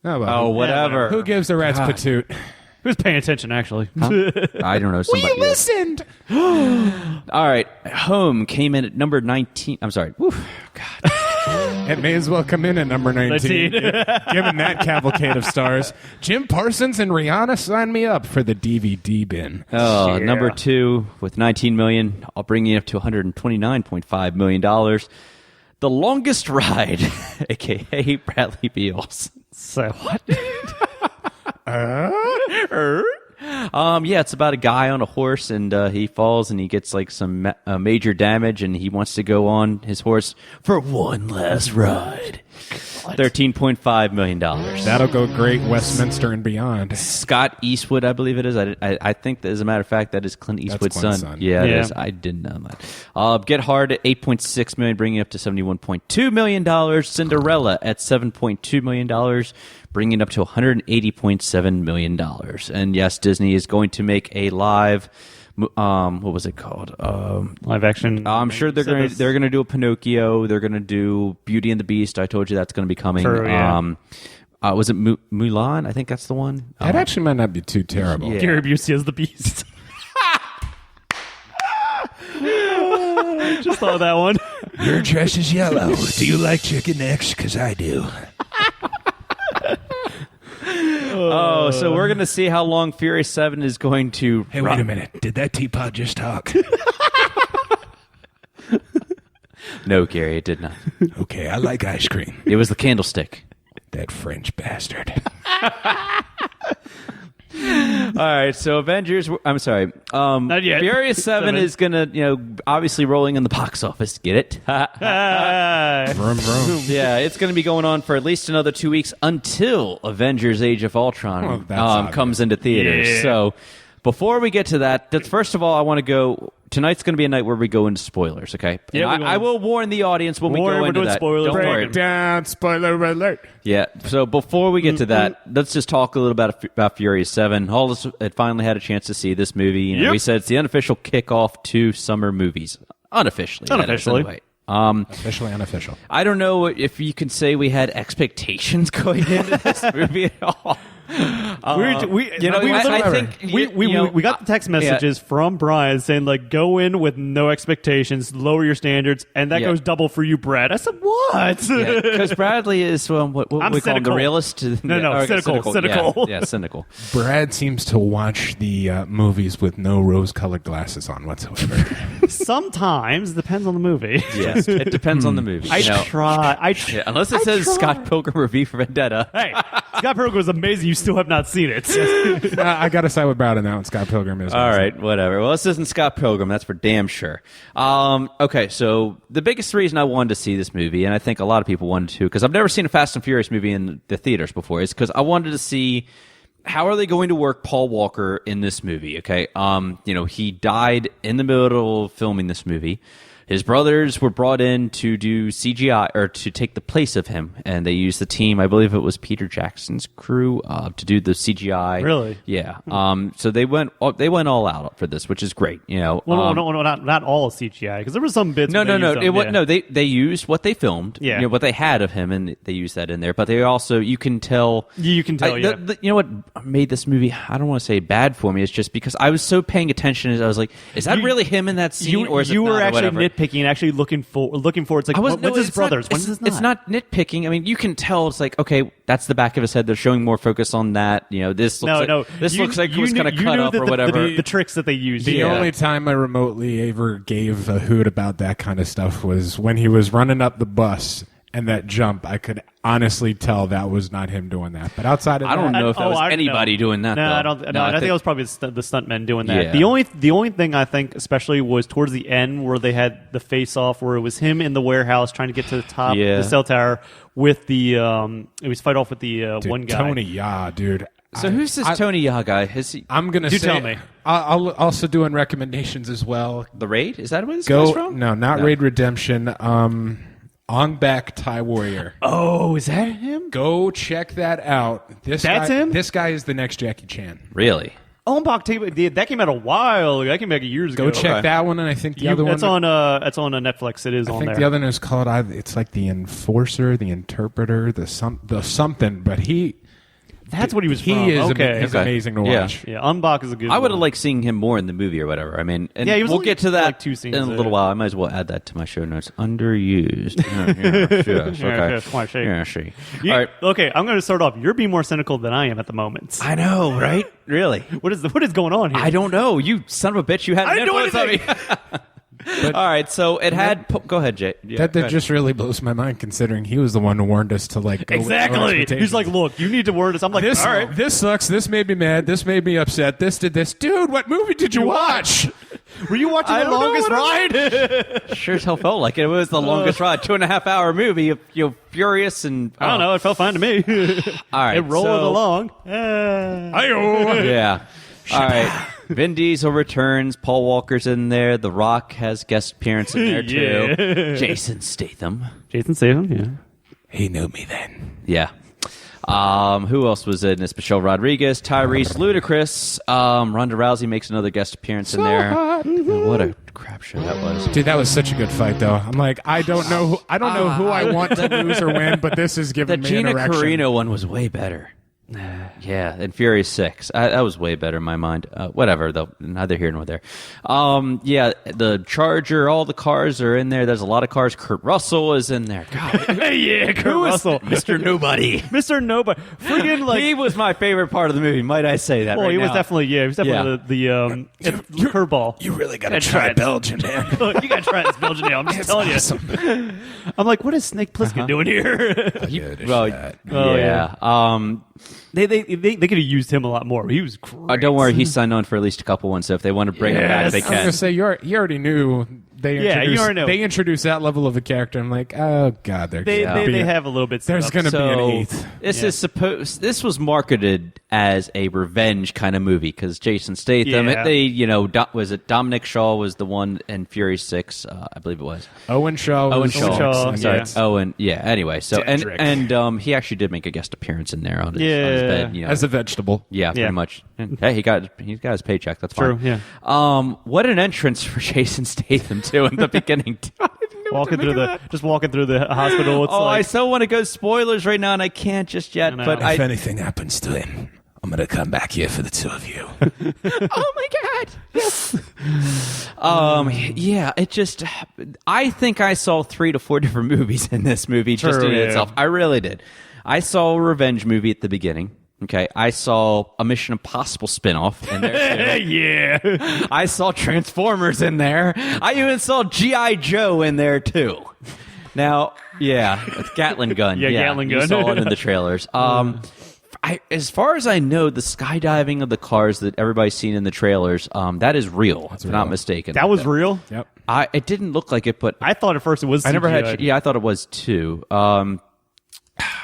Oh, well, whatever. Who gives a rat's patootie? Who's paying attention, actually? I don't know. Somebody listened. All right. Home came in at number 19. I'm sorry. Woo. God. It may as well come in at number 19. Given that cavalcade of stars. Jim Parsons and Rihanna sign me up for the DVD bin. Oh, number 2 with $19 million. I'll bring you up to $129.5 million. The Longest Ride, a.k.a. Bradley Beals. So what? Yeah, it's about a guy on a horse, and he falls, and he gets like some major damage, and he wants to go on his horse for one last ride. $13.5 million. That'll go great Westminster and beyond. Scott Eastwood, I believe it is. I think, that, as a matter of fact, that is Clint Eastwood's son. Yeah, it is. I didn't know that. Get Hard at $8.6 million, bringing it up to $71.2 million. Cinderella at $7.2 million, bringing it up to $180.7 million. And yes, Disney is going to make a live. What was it called? Live action. I'm sure they're going to do a Pinocchio. They're going to do Beauty and the Beast. I told you that's going to be coming. True, yeah. Was it Mulan? I think that's the one. That actually might not be too terrible. Yeah. Gary Busey as the Beast. Just thought of that one. Your dress is yellow. Do you like chicken necks? Because I do. Oh, so we're going to see how long Furious 7 is going to Hey, wait a minute. Did that teapot just talk? No, Gary, it did not. Okay, I like ice cream. It was the candlestick. That French bastard. All right, so Avengers. I'm sorry. Not yet. Furious 7 is going to, obviously rolling in the box office. Get it? Vroom, vroom. Yeah, it's going to be going on for at least another 2 weeks until Avengers Age of Ultron comes into theaters. Yeah. So before we get to that, first of all, I want to go. Tonight's going to be a night where we go into spoilers, okay? Yeah, I will warn the audience when we go into that. Spoilers. Don't worry. Down, spoiler alert. Yeah, so before we get to that, let's just talk a little about Furious 7. All of us had finally had a chance to see this movie. We said it's the unofficial kickoff to summer movies. Unofficially. Unofficially. Officially unofficial. I don't know if you can say we had expectations going into this movie at all. I think we got the text messages from Brian saying like go in with no expectations, lower your standards, and that goes double for you, Brad. I said what? Because Bradley is what I'm we call him, the cynical. realist. No, cynical. Yeah, cynical. Brad seems to watch the movies with no rose-colored glasses on whatsoever. Sometimes depends on the movie. Yes, it depends on the movie. I try. Yeah, unless it says Scott Pilgrim or V for Vendetta. Hey, Scott Pilgrim was amazing. You still have not seen it. I got to side with Brad on that one. Scott Pilgrim is. All right, whatever. Well, this isn't Scott Pilgrim. That's for damn sure. Okay, so the biggest reason I wanted to see this movie, and I think a lot of people wanted to, because I've never seen a Fast and Furious movie in the theaters before, is because I wanted to see how are they going to work Paul Walker in this movie. Okay, he died in the middle of filming this movie. His brothers were brought in to do CGI or to take the place of him, and they used the team. I believe it was Peter Jackson's crew to do the CGI. Really? Yeah. So they went all out for this, which is great. Well, no, not all CGI, because there were some bits. No. They used what they filmed. Yeah. What they had of him, and they used that in there. But they also, you can tell. You can tell. You know what made this movie? I don't want to say bad for me. It's just because I was so paying attention. As I was like, is that really him in that scene, or is it you were not, actually nitpicking? nitpicking and actually looking for. It's like, when's his brothers? When's his not? It's not nitpicking. I mean, you can tell. It's like, okay, that's the back of his head. They're showing more focus on that. This looks looks like it was kind of cut up or whatever. The tricks that they use. The only time I remotely ever gave a hoot about that kind of stuff was when he was running up the bus and that jump. I could honestly tell that was not him doing that. But outside of that, I don't know if that was anybody doing that. No, though. I don't. No, I think it was probably the stuntmen doing that. Yeah. The only thing I think, especially, was towards the end where they had the face off, where it was him in the warehouse trying to get to the top of the cell tower with the. It was fight off with the one guy. Tony dude. So who's this Tony Jaa guy? I'm gonna say. Tell me. I'll also doing recommendations as well. The Raid? Is that what this guy's from? No, not Raid Redemption. Ong Bak Thai Warrior. Oh, is that him? Go check that out. That's him? This guy is the next Jackie Chan. Really? Ong Bak that came out a while ago. That came back years ago. Go check that one, and I think the other one. It's on Netflix. It is on there. I think the other one is called. It's like the Enforcer, the Interpreter, the something. But that's what he was from. He is okay. amazing to watch. Yeah, Ong Bak is a good one. I would have liked seeing him more in the movie or whatever. I mean, and he was we'll get to that like 2 scenes in a little while. I might as well add that to my show notes. Underused. Yeah, sure. All right. Okay, I'm going to start off. You're being more cynical than I am at the moment. I know, right? Really? What is going on here? I don't know. You son of a bitch. You had I didn't do influence on me. But all right, so it had. Go ahead, Jay. Yeah, that just really blows my mind, considering he was the one who warned us to go with no exactly. expectations. He's like, "Look, you need to warn us." I'm like, "This, all right, this sucks. This made me mad. This made me upset. This did this, dude. What movie did you watch? Were you watching The Longest Ride?" Sure as hell felt like it. It was the longest ride, 2.5 hour movie. You're furious and I don't know. It felt fine to me. All right, it rolled along. Yeah. All right. Vin Diesel returns. Paul Walker's in there. The Rock has guest appearance in there too. Jason Statham. Yeah. He knew me then. Yeah. Who else was in this? Michelle Rodriguez, Tyrese, Ludacris. Ronda Rousey makes another guest appearance in there. What a crap show that was. Dude, that was such a good fight, though. I'm like, I don't know who I want to lose or win, but this is giving me an erection. The Gina Carino one was way better. Yeah, and Furious 6. That was way better in my mind. Whatever, though. Neither here nor there. Yeah, the Charger, all the cars are in there. There's a lot of cars. Kurt Russell is in there. God. Yeah, Kurt Russell. Mr. Nobody. Mr. Nobody. Friggin' like... He was my favorite part of the movie, might I say that he was definitely the curveball. You really got to try Belgian, man. Look, you got to try this Belgian ale. I'm just telling you. I'm like, what is Snake Plissken doing here? They could have used him a lot more. He was great. Don't worry, he signed on for at least a couple ones, so if they want to bring him back, they can. I was going to say, you already knew they introduced that level of a character. I'm like, oh, God, they have a little bit. There's going to be an eighth. This was marketed as a revenge kind of movie because Jason Statham, was it Dominic Shaw was the one in Fury 6, I believe it was. Owen Shaw. Sorry, Owen. Yeah. Anyway, so and he actually did make a guest appearance in there on his bed, as a vegetable. Yeah, pretty much. And, hey, he got his paycheck. That's fine. True. Yeah. What an entrance for Jason Statham too in the beginning. walking through the hospital. It's I so want to go spoilers right now, and I can't just yet. But if anything happens to him, I'm gonna come back here for the two of you. Oh my God! Yes. Yeah. It just. I think I saw 3 to 4 different movies in this movie just in itself. I really did. I saw a revenge movie at the beginning. Okay, I saw a Mission Impossible spinoff in there too. Yeah. I saw Transformers in there. I even saw G.I. Joe in there too. Now, with Gatling gun. Gatling gun. You saw it in the trailers. As far as I know, the skydiving of the cars that everybody's seen in the trailers, that is real. If I'm not mistaken. That was real? Yep. It didn't look like it, but I thought at first it was. I never had. Yeah, I thought it was too.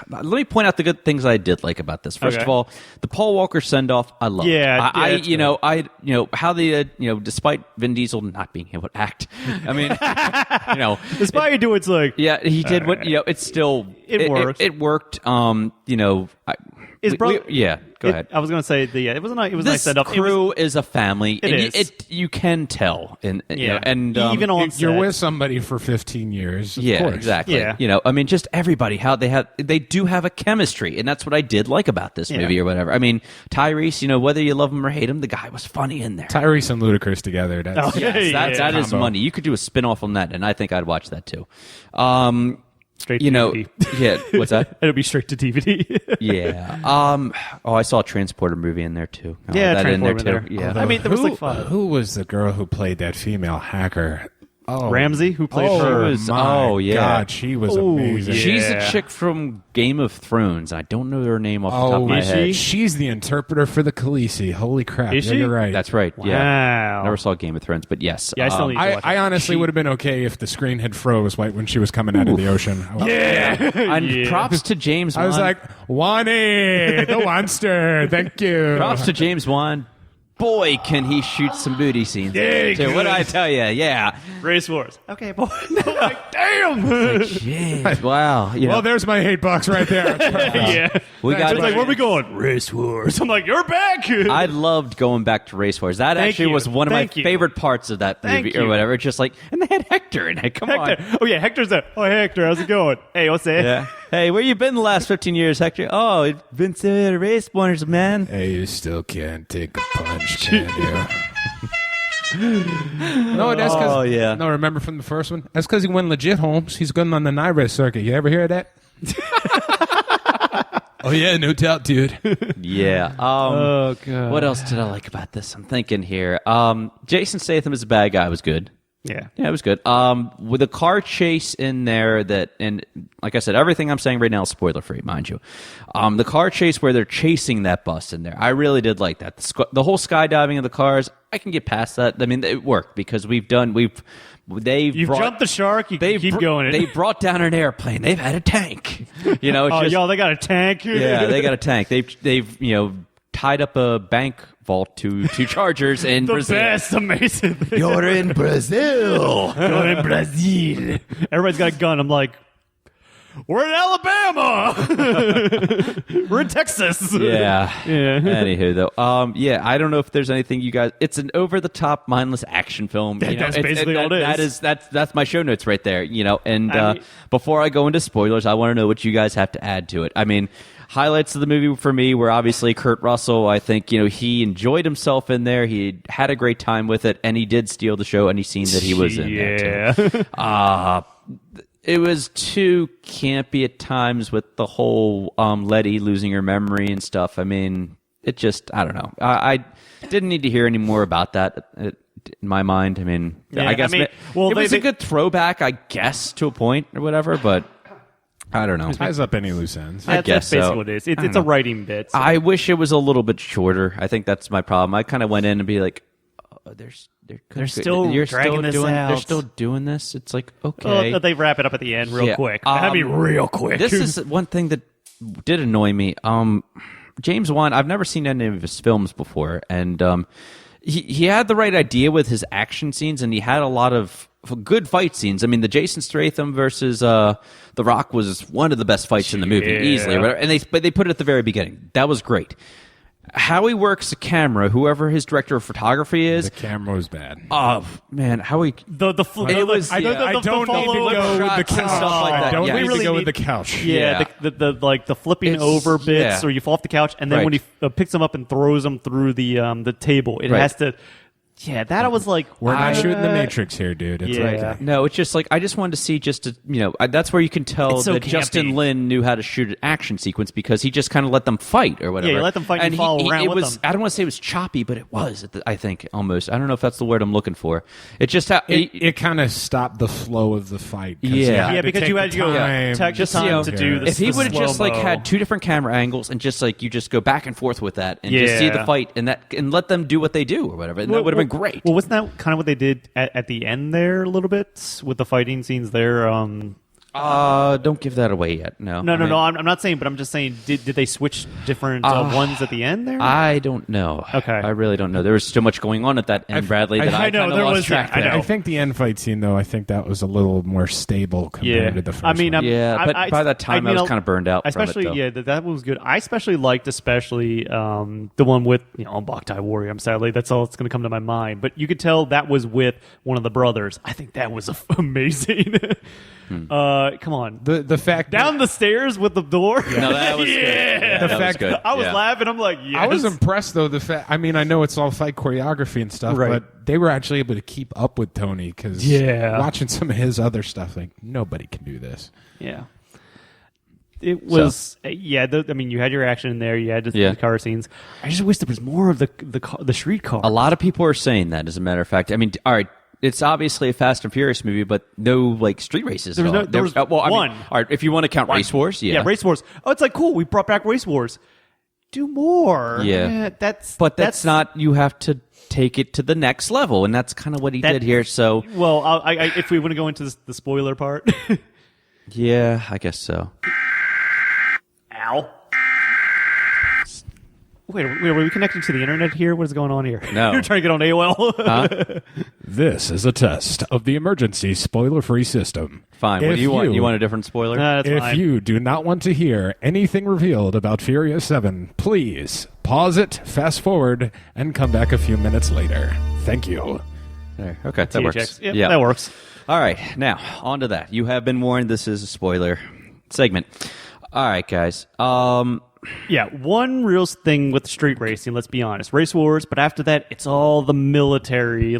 Let me point out the good things I did like about this. First of all, the Paul Walker send off, I love. Yeah, how the despite Vin Diesel not being able to act. I mean, despite you do it's like he did what it's still it worked. It worked. Go ahead. I was going to say it was a nice This setup. crew is a family. It and is. you can tell. And, you know, Yeah. and Even on You're set. with somebody for 15 years. Of yeah, course. exactly. Yeah. You know, I mean, just everybody, how they do have a chemistry, and that's what I did like about this movie or whatever. I mean, Tyrese, you know, whether you love him or hate him, the guy was funny in there. Tyrese and Ludacris together. That's, Okay. Yes, that is combo. money. You could do a spin-off on that, and I think I'd watch that too. Straight to You know, DVD. yeah. What's that? It'll be straight to DVD. Yeah. Oh, I saw a Transporter movie in there too. Yeah, that in there Transporter too. in there. Yeah. I mean, there was who, like 5. Who was the girl who played that female hacker? Oh, Ramsey, who played oh, her. my yeah. God, she was amazing. yeah. She's a chick from Game of Thrones. I don't know her name off the top of my is head. she? She's the interpreter for the Khaleesi. Holy crap! Is yeah, she? You're right. That's right. Yeah. Wow. Never saw Game of Thrones, but yes. Yeah, I still need to watch it. I honestly would have been okay if the screen had froze right when she was coming out of the ocean. And Yeah. props to James Wan. I was like, Wani, the monster. Thank you. props to James Wan. Boy, can he shoot some booty scenes. Yeah, Dude, what did I tell you? Yeah. Race Wars. Okay, boy. Like, damn. Jeez, wow. You know, Well, there's my $8 right there. Yeah. we got It's like, where are we going? Race Wars. I'm like, you're back. I loved going back to Race Wars. That Thank actually you. was one of my Thank you. favorite parts of that Thank movie you. or whatever. Just like, and they had Hector in it. Come Hector. on. Oh, yeah, Hector's there. Oh, hey, Hector, how's it going? Hey, what's that? Yeah. Hey, where you been the last 15 years, Hector? Oh, it's been to Race Wars, man. Hey, you still can't take a punch, can you? No, that's because. Oh, yeah. No, remember from the first one? That's because he went legit, Holmes. He's going on the NIRES circuit. You ever hear of that? Oh, yeah, no doubt, dude. Yeah. Oh, God. What else did I like about this? I'm thinking here. Jason Statham as a bad guy was good. Yeah. Yeah, it was good. With a car chase in there and like I said, everything I'm saying right now is spoiler free, mind you. The car chase where they're chasing that bus in there, I really did like that. The whole skydiving of the cars, I can get past that. I mean, it worked because You've jumped the shark. You can keep going. They brought down an airplane. They've had a tank. You know, it's Oh, just, y'all, they got a tank. yeah, they got a tank. They've tied up a bank vault to Chargers in The Brazil. best, amazing thing. You're in Brazil. You're in Brazil. Everybody's got a gun. I'm like, we're in Alabama. We're in Texas. Yeah. Yeah. Anywho, though, yeah, I don't know if there's anything you guys. It's an over-the-top, mindless action film. You know, That's basically all it is. That's my show notes right there. You know, and I mean- before I go into spoilers, I want to know what you guys have to add to it. I mean, highlights of the movie for me were obviously Kurt Russell. I think he enjoyed himself in there. He had a great time with it, and he did steal the show any scene that he was in. There too. It was too campy at times with the whole Letty losing her memory and stuff. I mean, it just, I don't know. I didn't need to hear any more about that in my mind. I mean, Yeah, I guess I mean, well, it was they- a good throwback, I guess, to a point or whatever, but I don't know. Ties up any loose ends. I That's guess basically so. what it is. It's a writing bit. So. I wish it was a little bit shorter. I think that's my problem. I kind of went in and be like, oh, they're still dragging this out. They're still doing this. It's like, okay. Well, they wrap it up at the end real Yeah. quick. I mean, real quick. This is one thing that did annoy me. James Wan, I've never seen any of his films before, and he had the right idea with his action scenes, and he had a lot of good fight scenes. I mean, the Jason Statham versus The Rock was one of the best fights in the movie, Yeah. easily. And they put it at the very beginning. That was great. How he works the camera, whoever his director of photography is. The camera was bad. Oh man, how he the It was- I don't need to go with the shots and couch. stuff like that. I don't Yeah. need We to really go with need- the couch. Yeah, the flipping It's- over bits, yeah. or you fall off the couch, and then when Right. he picks them up and throws them through the table, it Right. has to. Yeah, that I was like, We're not shooting the what? Matrix here, dude. It's Yeah. like No, it's just like I just wanted to see that's where you can tell It's so that campy. Justin Lin knew how to shoot an action sequence because he just kind of let them fight or whatever. Yeah, you let them fight and follow around it with was, them. I don't want to say it was choppy, but it was. I think almost. I don't know if that's the word I'm looking for. It just it kind of stopped the flow of the fight. 'cause Yeah. you had Yeah, to because take you had the to go time. take the Just, time to do this. if he would have just like slow-mo. had two different camera angles and just like you just go back and forth with that and just see Yeah. the fight and let them do what they do or whatever, and that would have been great. Well, wasn't that kind of what they did at the end there a little bit with the fighting scenes there? Don't give that away yet. No. No. I'm not saying, but I'm just saying, did they switch different ones at the end there? I don't know. Okay. I really don't know. There was so much going on at that end, Bradley, that I know, kind of there lost was- track I there. know. I think the end fight scene, though, I think that was a little more stable compared to the first one. Yeah, but by that time I was kind of burned out from it, especially, though. yeah, that one was good. I especially liked, the one with, Boktai Warrior. I'm sadly, that's all that's going to come to my mind. But you could tell that was with one of the brothers. I think that was amazing. Come on. The fact Down the stairs with the door. No, that was good. Yeah, that was good. I was Yeah. laughing. I'm like, yes. I was impressed, though. I mean, I know it's all fight choreography and stuff, Right. but they were actually able to keep up with Tony because watching some of his other stuff, like, nobody can do this. Yeah. It was, you had your action in there. You had the car scenes. I just wish there was more of the street car. A lot of people are saying that, as a matter of fact. I mean, all right, it's obviously a Fast and Furious movie, but no, street races There was at all. no- there was one. one. All right, if you want to count Race Wars, yeah. Yeah, Race Wars. Oh, it's like, cool. We brought back Race Wars. Do more. Yeah. That's not, you have to take it to the next level, and that's kind of what he did here, so. Well, if we want to go into the spoiler part. Yeah, I guess so. Ow. Wait, were we connecting to the internet here? What is going on here? No. You're trying to get on AOL? This is a test of the emergency spoiler-free system. Fine, what do you want? You want a different spoiler? That's If fine. you do not want to hear anything revealed about Furious 7, please pause it, fast forward, and come back a few minutes later. Thank you. There. Okay, that works. THX. Yep, that works. All right, now, on to that. You have been warned this is a spoiler segment. All right, guys. Yeah, one real thing with street racing, let's be honest. Race Wars, but after that, it's all the military,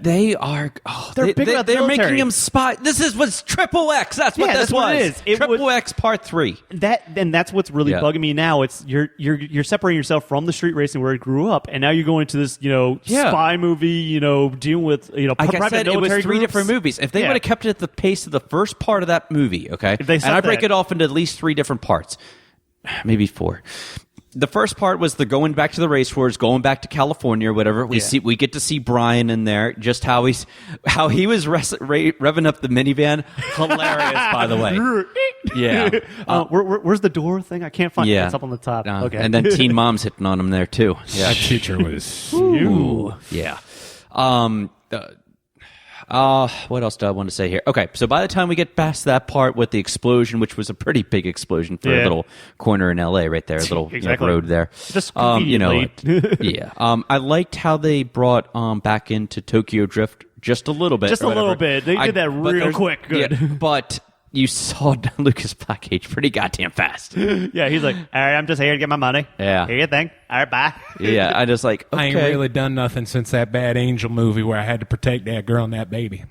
They are. Oh, They're big about the they're military. making him spy. This was Triple X. That's what Yeah, this that's what was. it is. Triple X Part 3. that's what's really Yeah. bugging me now. It's you're separating yourself from the street racing where it grew up, and now you're going to this, spy movie, dealing with, Like I private said, it was military three groups. different movies. If they Yeah. would have kept it at the pace of the first part of that movie, okay, If they and set I break that- it off into at least 3 different parts, maybe 4. The first part was the going back to the race wars, going back to California or whatever. We get to see Brian in there, just how he was revving up the minivan. Hilarious, by the way. Yeah. Where's the door thing? I can't find it. Yeah. It's up on the top. Okay. And then Teen Mom's hitting on him there too. Yeah. That teacher was Ooh. Yeah. What else do I want to say here? Okay, so by the time we get past that part with the explosion, which was a pretty big explosion for a little corner in LA right there, a little Exactly. road there. Just Yeah. I liked how they brought back into Tokyo Drift just a little bit. Just or a little whatever. bit. They did that real there's- quick. Good. Yeah, but you saw Lucas Blackgate pretty goddamn fast. Yeah, he's like, all right, I'm just here to get my money. Yeah. Here you thing. All right, bye. Yeah, I just like, okay. I ain't really done nothing since that Bad Angel movie where I had to protect that girl and that baby.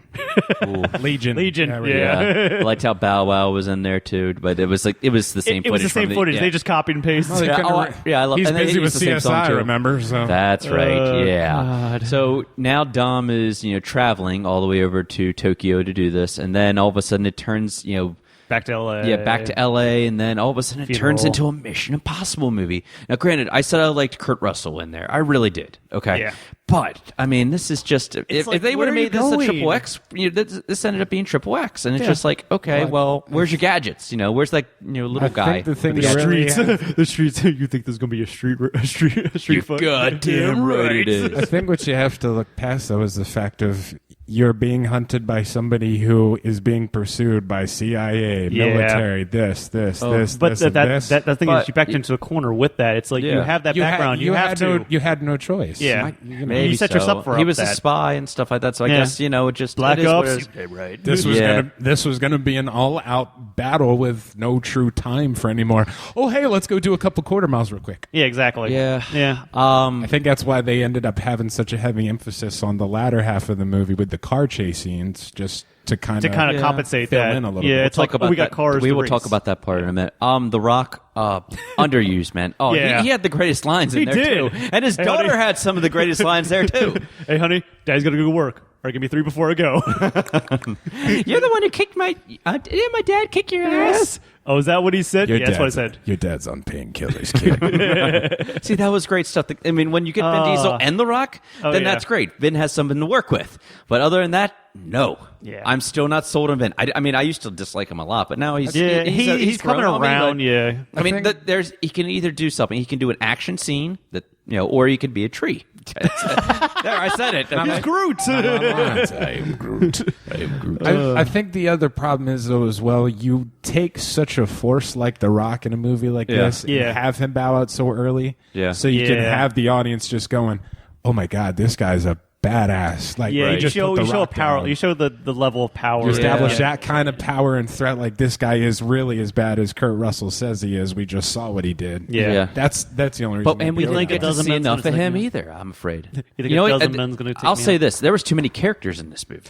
Legion. Legion, we go. yeah. I liked how Bow Wow was in there too, but it was the same It footage. was the same from footage. yeah. They just copied and pasted. Well, they couldn't I love. He's and then busy they with used the same song, CSI, too. remember? So That's right. Yeah. God. So now Dom is traveling all the way over to Tokyo to do this, and then all of a sudden it turns back to LA. Yeah, back to LA, and then all of a sudden it turns Funeral. into a Mission Impossible movie. Now, granted, I said I liked Kurt Russell in there. I really did. Okay. Yeah. But I mean, this is just if like, they would where have are you made this a going? Triple X, this ended up being Triple X, and it's just like, okay, well, where's your gadgets? Where's that little I guy? think the thing with that the really gadgets? The streets. You think there's gonna be a street You're fight? goddamn right it is. I think what you have to look past, though, is the fact of you're being hunted by somebody who is being pursued by CIA, military, this, But this, that and this. thing But is you backed into a corner with that. It's like you Yeah. have that background. You have to. You had no choice. Yeah. Maybe You set so. yourself for He up was a that. spy and stuff like that. So I Yeah. guess it just Black it is what Ops. it is. Right. This was gonna be an all-out battle with no true time for anymore. Oh, hey, let's go do a couple quarter miles real quick. Yeah. Exactly. Yeah. Yeah. I think that's why they ended up having such a heavy emphasis on the latter half of the movie with the car chase scenes, just to kind of compensate fill that. in a little Yeah. bit. It's like we got cars. We to will race. talk about that part in a minute. The Rock, underused, man. Oh, Yeah. he had the greatest lines in He there did. too, and his Hey, daughter honey. had some of the greatest lines there too. Hey, honey, Daddy's gotta go to work. All right, give me 3 before I go. You're the one who kicked my. Did my dad kick your ass? Oh, is that what he said? Your Yeah, that's what I dad's- said. Your dad's on painkillers, kid. See, that was great stuff. I mean, when you get Vin Diesel and The Rock, then yeah. that's great. Vin has something to work with. But other than that, no. Yeah. I'm still not sold on Vin. I mean, I used to dislike him a lot, but now he's he's coming grown on me, around. but- Yeah. I mean, he can either do something. He can do an action scene that or he could be a tree. There, I said it. He's Groot. I am Groot. I think the other problem is, though, as well, you take such a force like The Rock in a movie like this and Yeah. have him bow out so early. Yeah. So you can Yeah. have the audience just going, oh, my God, this guy's a badass. Like, Yeah, he you just show put The a Rock power. down. You show the level of power. You establish Yeah. that kind of power and threat. Like, this guy is really as bad as Kurt Russell says he is. We just saw what he did. Yeah. That's the only reason. But and we don't didn't think get a to dozen see men's enough gonna of take him me out? either. I'm afraid. You think know a what? dozen men's gonna take I'll me say out? this: there was too many characters in this movie.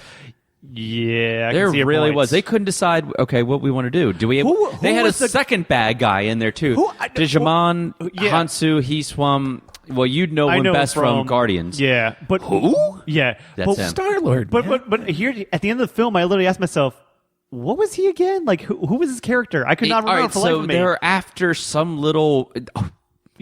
Yeah, I There can see your really points. was. They couldn't decide. Okay, what we want to do? Do we? Who they had a was the- second bad guy in there too. Digimon, yeah. Hansu. He's from. Well, you'd know I him know best from Guardians. Yeah, but Who? Yeah, That's but him. Star-Lord. But here at the end of the film, I literally asked myself, what was he again? Like, who was his character? I could not remember All right, for the life so of me. they're after some little.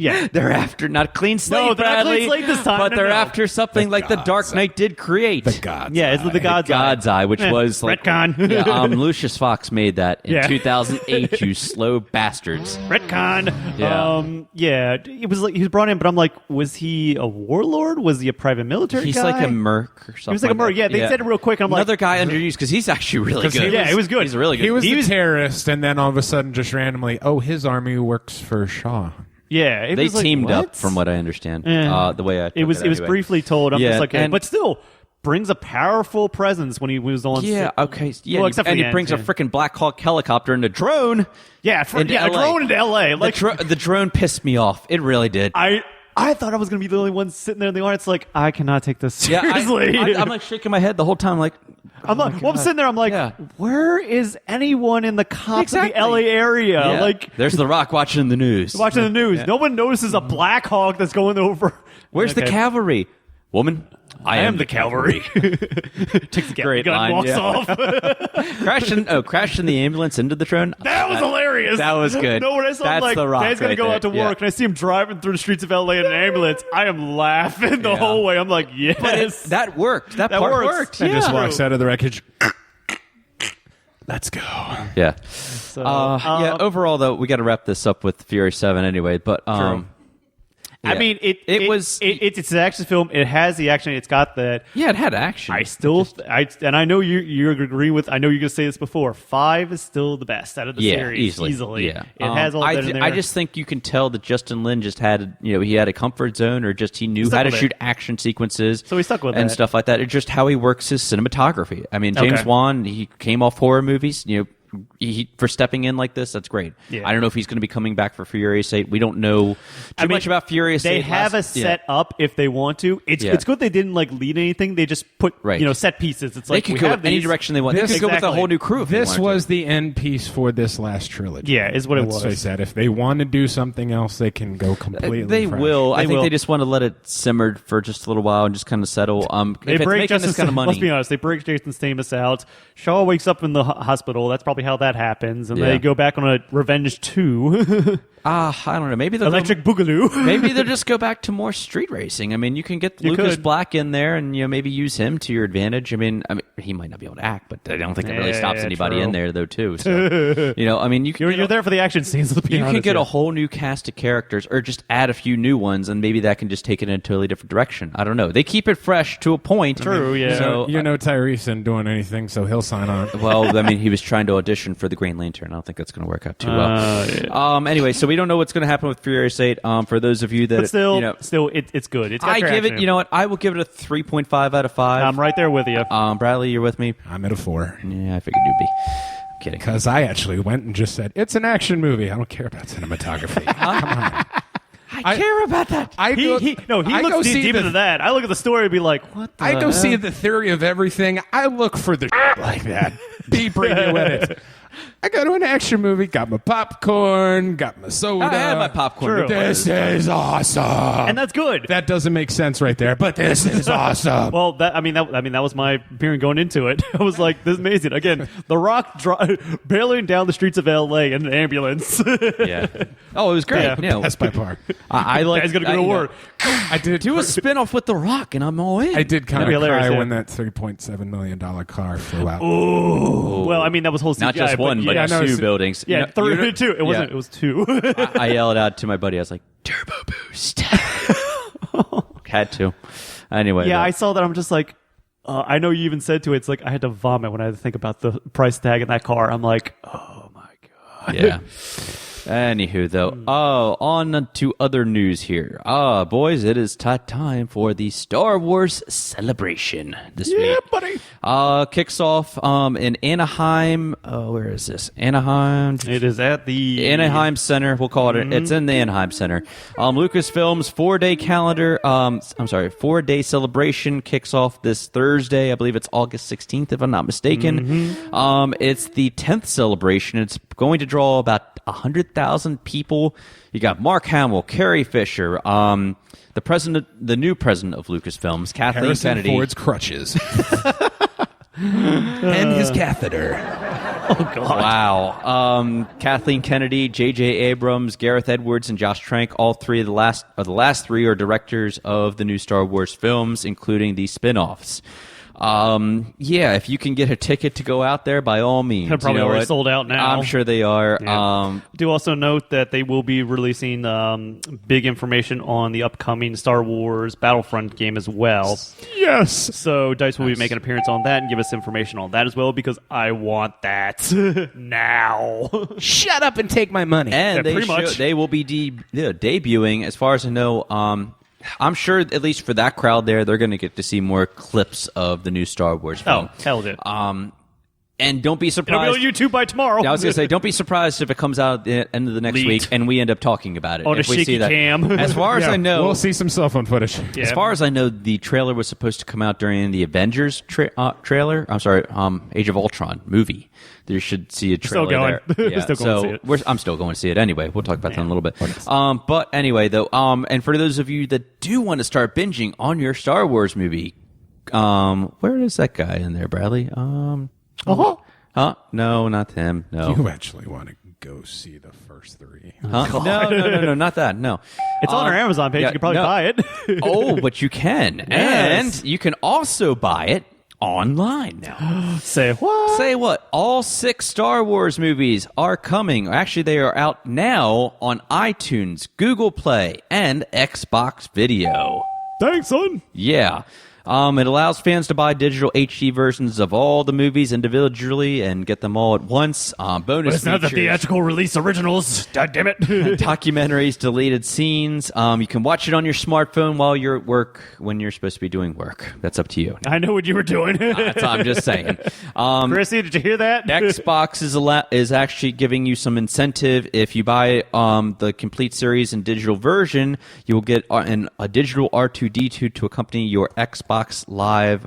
Yeah, They're after not clean slate, No, they're not Bradley, clean slate this time. but No, they're no. after something like the Dark God's Knight did create. The God's yeah, it's the God's God's Eye, which Eh, was like retcon. Yeah, Lucius Fox made that in Yeah. 2008. You slow bastards. retcon. Yeah. Yeah, it was like he was brought in, but I'm like, was he a warlord? Was he a private military He's guy? like a merc or something. He was like a merc. Yeah, they said it real quick. And I'm Another like, guy underused because he's actually really good. Yeah, it was good. He's really good. He was the terrorist, and then all of a sudden, just randomly, oh, his army works for Shaw. yeah, it They was like, teamed up, what? from what I understand. Yeah. The way I it was anyway. briefly told. I'm Yeah, just like, and- but still brings a powerful presence when he was on. Yeah, okay. Yeah, Well, except for and the he end, brings a yeah. freaking Black Hawk helicopter and a drone. Yeah, a LA. drone into L.A. Like The drone pissed me off. It really did. I thought I was going to be the only one sitting there in the audience. Like, I cannot take this Yeah, seriously. I'm like shaking my head the whole time. Like, I'm sitting there. I'm like, Yeah. where is anyone in the cops Exactly. of the LA area? yeah. Like, there's The Rock watching the news. watching the news. No one notices a Black Hawk that's going over. Where's the Okay. cavalry? Woman, I am the cavalry. Takes the Great gun, line, walks yeah. off. crashing the ambulance into the drone. That was hilarious. That was good. No, when I saw him, That's like, The Rock Dan's gonna right go there. out to work, Yeah. and I see him driving through the streets of LA in an ambulance. I am laughing the whole way. I'm like, yes, But that worked. That part works. worked. And Yeah. just walks out of the wreckage. Let's go. Yeah. So, Yeah. Overall, though, we got to wrap this up with Fury 7 anyway. But I yeah. mean, was. it's an action film. It has the action. It's got that. Yeah, it had action. I know you're agreeing with. I know you're gonna say this before. 5 is still the best out of the series. easily. Yeah, it has all that in there. I just think you can tell that Justin Lin just had, he had a comfort zone, or just he knew Stuck how to with it. shoot action sequences. So he stuck with and that. stuff like that. It's just how he works his cinematography. I mean, James Okay. Wan, he came off horror movies. For stepping in like this, that's great. Yeah. I don't know if he's going to be coming back for Furious 8. We don't know too much about Furious 8. They have a set up if they want to. It's good they didn't like lead anything. They just put Right. set pieces. It's They like could we go have any these. direction they want. They This- could go with a Exactly. whole new crew. If they This wanted was to. the end piece for this last trilogy. Yeah, is what it Let's was. face that. If they want to do something else, they can go completely They fresh. will. I They think will. they just want to let it simmer for just a little while and just kind of settle. They if it's break making Justin this kind of money, Let's be honest. They break Jason Stamos out. Shaw wakes up in the hospital. That's probably how that happens. And Yeah. they go back on a Revenge 2. I don't know. Maybe they'll Electric Boogaloo. Maybe they'll just go back to more street racing. I mean, you can get You Lucas could. Black in there and maybe use him to your advantage. I mean, he might not be able to act, but I don't think that really Yeah, stops yeah, anybody true. in there though too. So, I mean, you can You're there for the action scenes. Let's be you can honest get here. a whole new cast of characters, or just add a few new ones, and maybe that can just take it in a totally different direction. I don't know. They keep it fresh to a point. True, yeah. So, Tyrese isn't doing anything, so he'll sign on. well, I mean, he was trying to audition for the Green Lantern. I don't think that's going to work out too well. Anyway, so we don't know what's going to happen with Furious 8. For those of you that, But still, it's good. It's got I great give it. action. You know what? I will give it a 3.5 out of 5. I'm right there with you. Bradley, you're with me. I'm at a 4. Yeah, I figured you'd be. I'm kidding. Because I actually went and just said, it's an action movie. I don't care about cinematography. Come on. I care about that. I He I go looks see deep the- into that. I look at the story and be like, what the I go see the theory of everything. I look for the like that. Deeper into it. I go to an action movie, got my popcorn, got my soda. I had my popcorn. True. This is awesome. And that's good. That doesn't make sense right there, but this is awesome. Well, that was my feeling going into it. I was like, "This is amazing." Again, The Rock barreling down the streets of L.A. in an ambulance. Yeah. Oh, it was great. Yeah. You know, That's by far. I like. Guy's gonna go to work. I did Do a spinoff with The Rock, and I'm all in. I did kind That'd be of cry hilarious, yeah. when that $3.7 million car flew out. Well, I mean, that was whole CGI. Not just one, but yeah, no, two it's- buildings. yeah, You know- two. It wasn't. Yeah. It was two. I yelled out to my buddy. I was like, "Turbo boost!" Had to. Anyway. Yeah, though. I saw that. I'm just like, I know you even said to it, it's like I had to vomit when I had to think about the price tag in that car. I'm like, oh my god. Yeah. Anywho, though, on to other news here. Boys, it is time for the Star Wars celebration this week. buddy. Kicks off in Anaheim. Where is this? Anaheim. It is at the Anaheim Center. We'll call it. It's in the Anaheim Center. Lucasfilm's 4-day calendar. 4-day celebration kicks off this Thursday. I believe it's August 16th, if I'm not mistaken. It's the 10th celebration. It's going to draw about 100,000 people. You got Mark Hamill, Carrie Fisher, the new president of Lucasfilms, Kathleen Harrison Kennedy. Ford's crutches. And his catheter. Oh god. Wow. Kathleen Kennedy, J.J. Abrams, Gareth Edwards, and Josh Trank, all three of the last three are directors of the new Star Wars films, including the spin-offs. If you can get a ticket to go out there, by all means. They're probably you know already what? sold out now. I'm sure they are. Yeah. Do also note that they will be releasing big information on the upcoming Star Wars Battlefront game as well. Yes. So Dice will be making an appearance on that and give us information on that as well because I want that now. Shut up and take my money. And Yeah, pretty much. they will be debuting, as far as I know. I'm sure, at least for that crowd there, they're going to get to see more clips of the new Star Wars film. Oh, hell yeah. And don't be It'll be surprised. on YouTube by tomorrow. I was going to say, don't be surprised if it comes out at the end of the next Leaked. week and we end up talking about it. On a if we see shaky that. cam. As far as I know, we'll see some cell phone footage. Yeah. as far as I know, the trailer was supposed to come out during the Avengers trailer. I'm sorry, Age of Ultron movie. You should see a trailer Still going. there. Yeah, Still going to see it. I'm still going to see it anyway. We'll talk about that in a little bit. But anyway, though, and for those of you that do want to start binging on your Star Wars movie, where is that guy in there, Bradley? Huh? No, not him. No. You actually want to go see the first three. Huh? No, not that. No. It's on our Amazon page. yeah, You can probably no. buy it. Oh, but you can. Yes. And you can also buy it online now. Say what? Say what? All 6 Star Wars movies are coming. Actually, they are out now on iTunes, Google Play, and Xbox Video. Thanks, son. Yeah. It allows fans to buy digital HD versions of all the movies individually and get them all at once. Bonus But it's not the features, theatrical release originals. God damn it. documentaries, deleted scenes. You can watch it on your smartphone while you're at work when you're supposed to be doing work. That's up to you. I know what you were doing. I'm just saying. Chrissy, did you hear that? Xbox is actually giving you some incentive. If you buy the complete series in digital version, you will get a digital R2-D2 to accompany your Xbox Live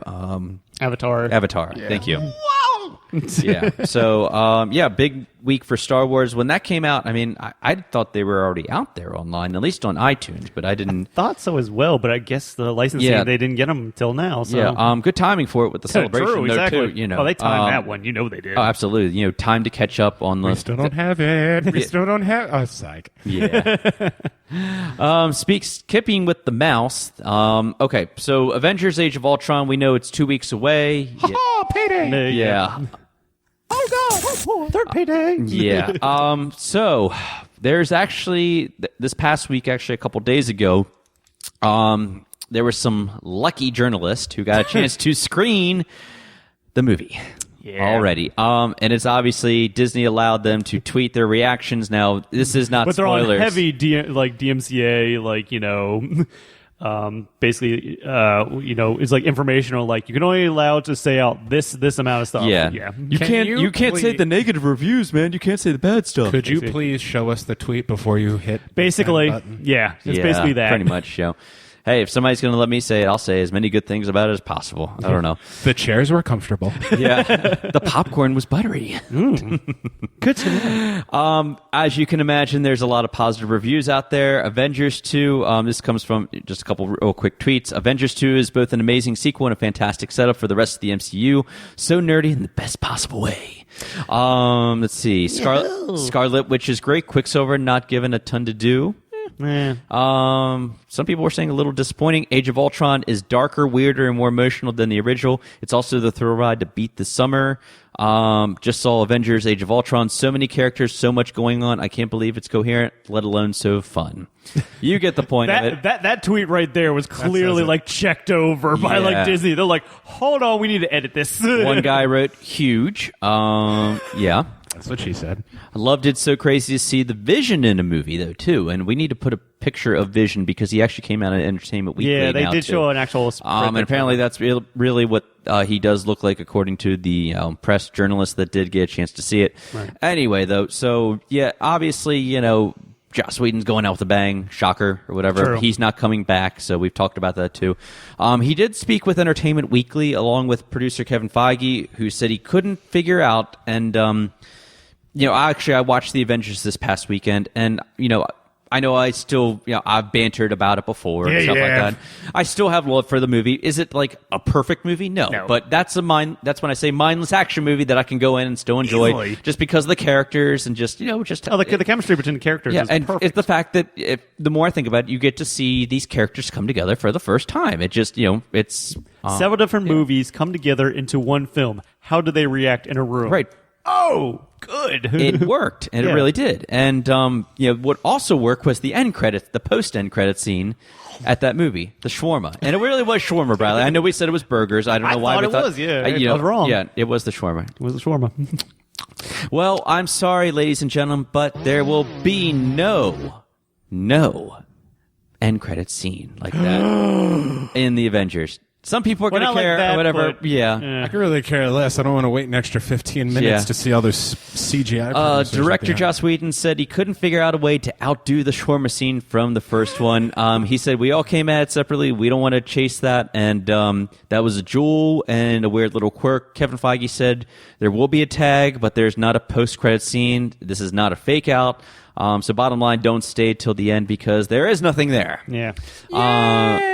Avatar. Thank you. Wow. Yeah. So, big week for Star Wars. When that came out, I mean, I thought they were already out there online, at least on iTunes, but I didn't. Thought so as well, but I guess the licensing, Yeah. they didn't get them until now. So. Yeah. Good timing for it with the celebration. True, though, exactly. too, you know. Oh, they timed that one. You know they did. Oh, absolutely. You know, time to catch up on the. We still don't have it. We still don't have. Oh, psych. Yeah. Skipping with the mouse. Okay, so Avengers: Age of Ultron. We know it's 2 weeks away. Oh, payday. Yeah. Oh God. Third payday. Yeah. So there's actually this past week, actually a couple days ago, there was some lucky journalist who got a chance to screen the movie. Yeah. Already. And it's obviously Disney allowed them to tweet their reactions. Now, this is not But they're spoilers. on heavy DMCA, like, you know, basically, you know, it's like informational. Like, you can only allow to say out this amount of stuff. Yeah. Yeah. You can't say the negative reviews, man. You can't say the bad stuff. Could you please show us the tweet before you hit Basically, that button? yeah. It's Yeah, basically that. pretty much. Yeah. Hey, if somebody's going to let me say it, I'll say as many good things about it as possible. I don't know. The chairs were comfortable. Yeah. The popcorn was buttery. Good to know. As you can imagine, there's a lot of positive reviews out there. Avengers 2, this comes from just a couple real quick tweets. Avengers 2 is both an amazing sequel and a fantastic setup for the rest of the MCU. So nerdy in the best possible way. Let's see. Scarlet Witch is great. Quicksilver not given a ton to do. Some people were saying a little disappointing. Age of Ultron is darker, weirder, and more emotional than the original. It's also the thrill ride to beat the summer. Just saw Avengers Age of Ultron. So many characters, so much going on. I can't believe it's coherent, let alone so fun. You get the point of it. That tweet right there was clearly like checked over by like Disney. They're like, hold on, we need to edit this. One guy wrote huge. Yeah. That's what she said. I loved it. So crazy to see the Vision in a movie, though, too. And we need to put a picture of Vision because he actually came out on Entertainment Weekly. Yeah, they now, did too. show an actual. And apparently that's really what he does look like, according to the press journalist that did get a chance to see it. Right. Anyway, though, so yeah, obviously, Joss Whedon's going out with a bang, shocker or whatever. True. He's not coming back, so we've talked about that too. He did speak with Entertainment Weekly along with producer Kevin Feige, who said he couldn't figure out and. I watched the Avengers this past weekend, and I know I still, I've bantered about it before and stuff like that. I still have love for the movie. Is it like a perfect movie? No. But that's when I say mindless action movie that I can go in and still enjoy Easily. just because of the characters and just the chemistry between the characters is and perfect. it's the fact that the more I think about it, you get to see these characters come together for the first time. It just, it's... Several different movies come together into one film. How do they react in a room? Right. Oh, good. It worked, and it really did. And what also worked was the end credits, the post-end credit scene at that movie, the shawarma. And it really was shawarma, Bradley. I know we said it was burgers. I don't know why thought we it thought was. Yeah, I was wrong. Yeah, it was the shawarma. It was the shawarma. Well, I'm sorry, ladies and gentlemen, but there will be no end credit scene like that in the Avengers. Some people are going to care or whatever. I could really care less. I don't want to wait an extra 15 minutes to see all those CGI producers Director Joss Whedon said he couldn't figure out a way to outdo the shawarma scene from the first one. He said, we all came at it separately. We don't want to chase that. And that was a jewel and a weird little quirk. Kevin Feige said there will be a tag, but there's not a post-credit scene. This is not a fake-out. So bottom line, don't stay till the end because there is nothing there. Yeah.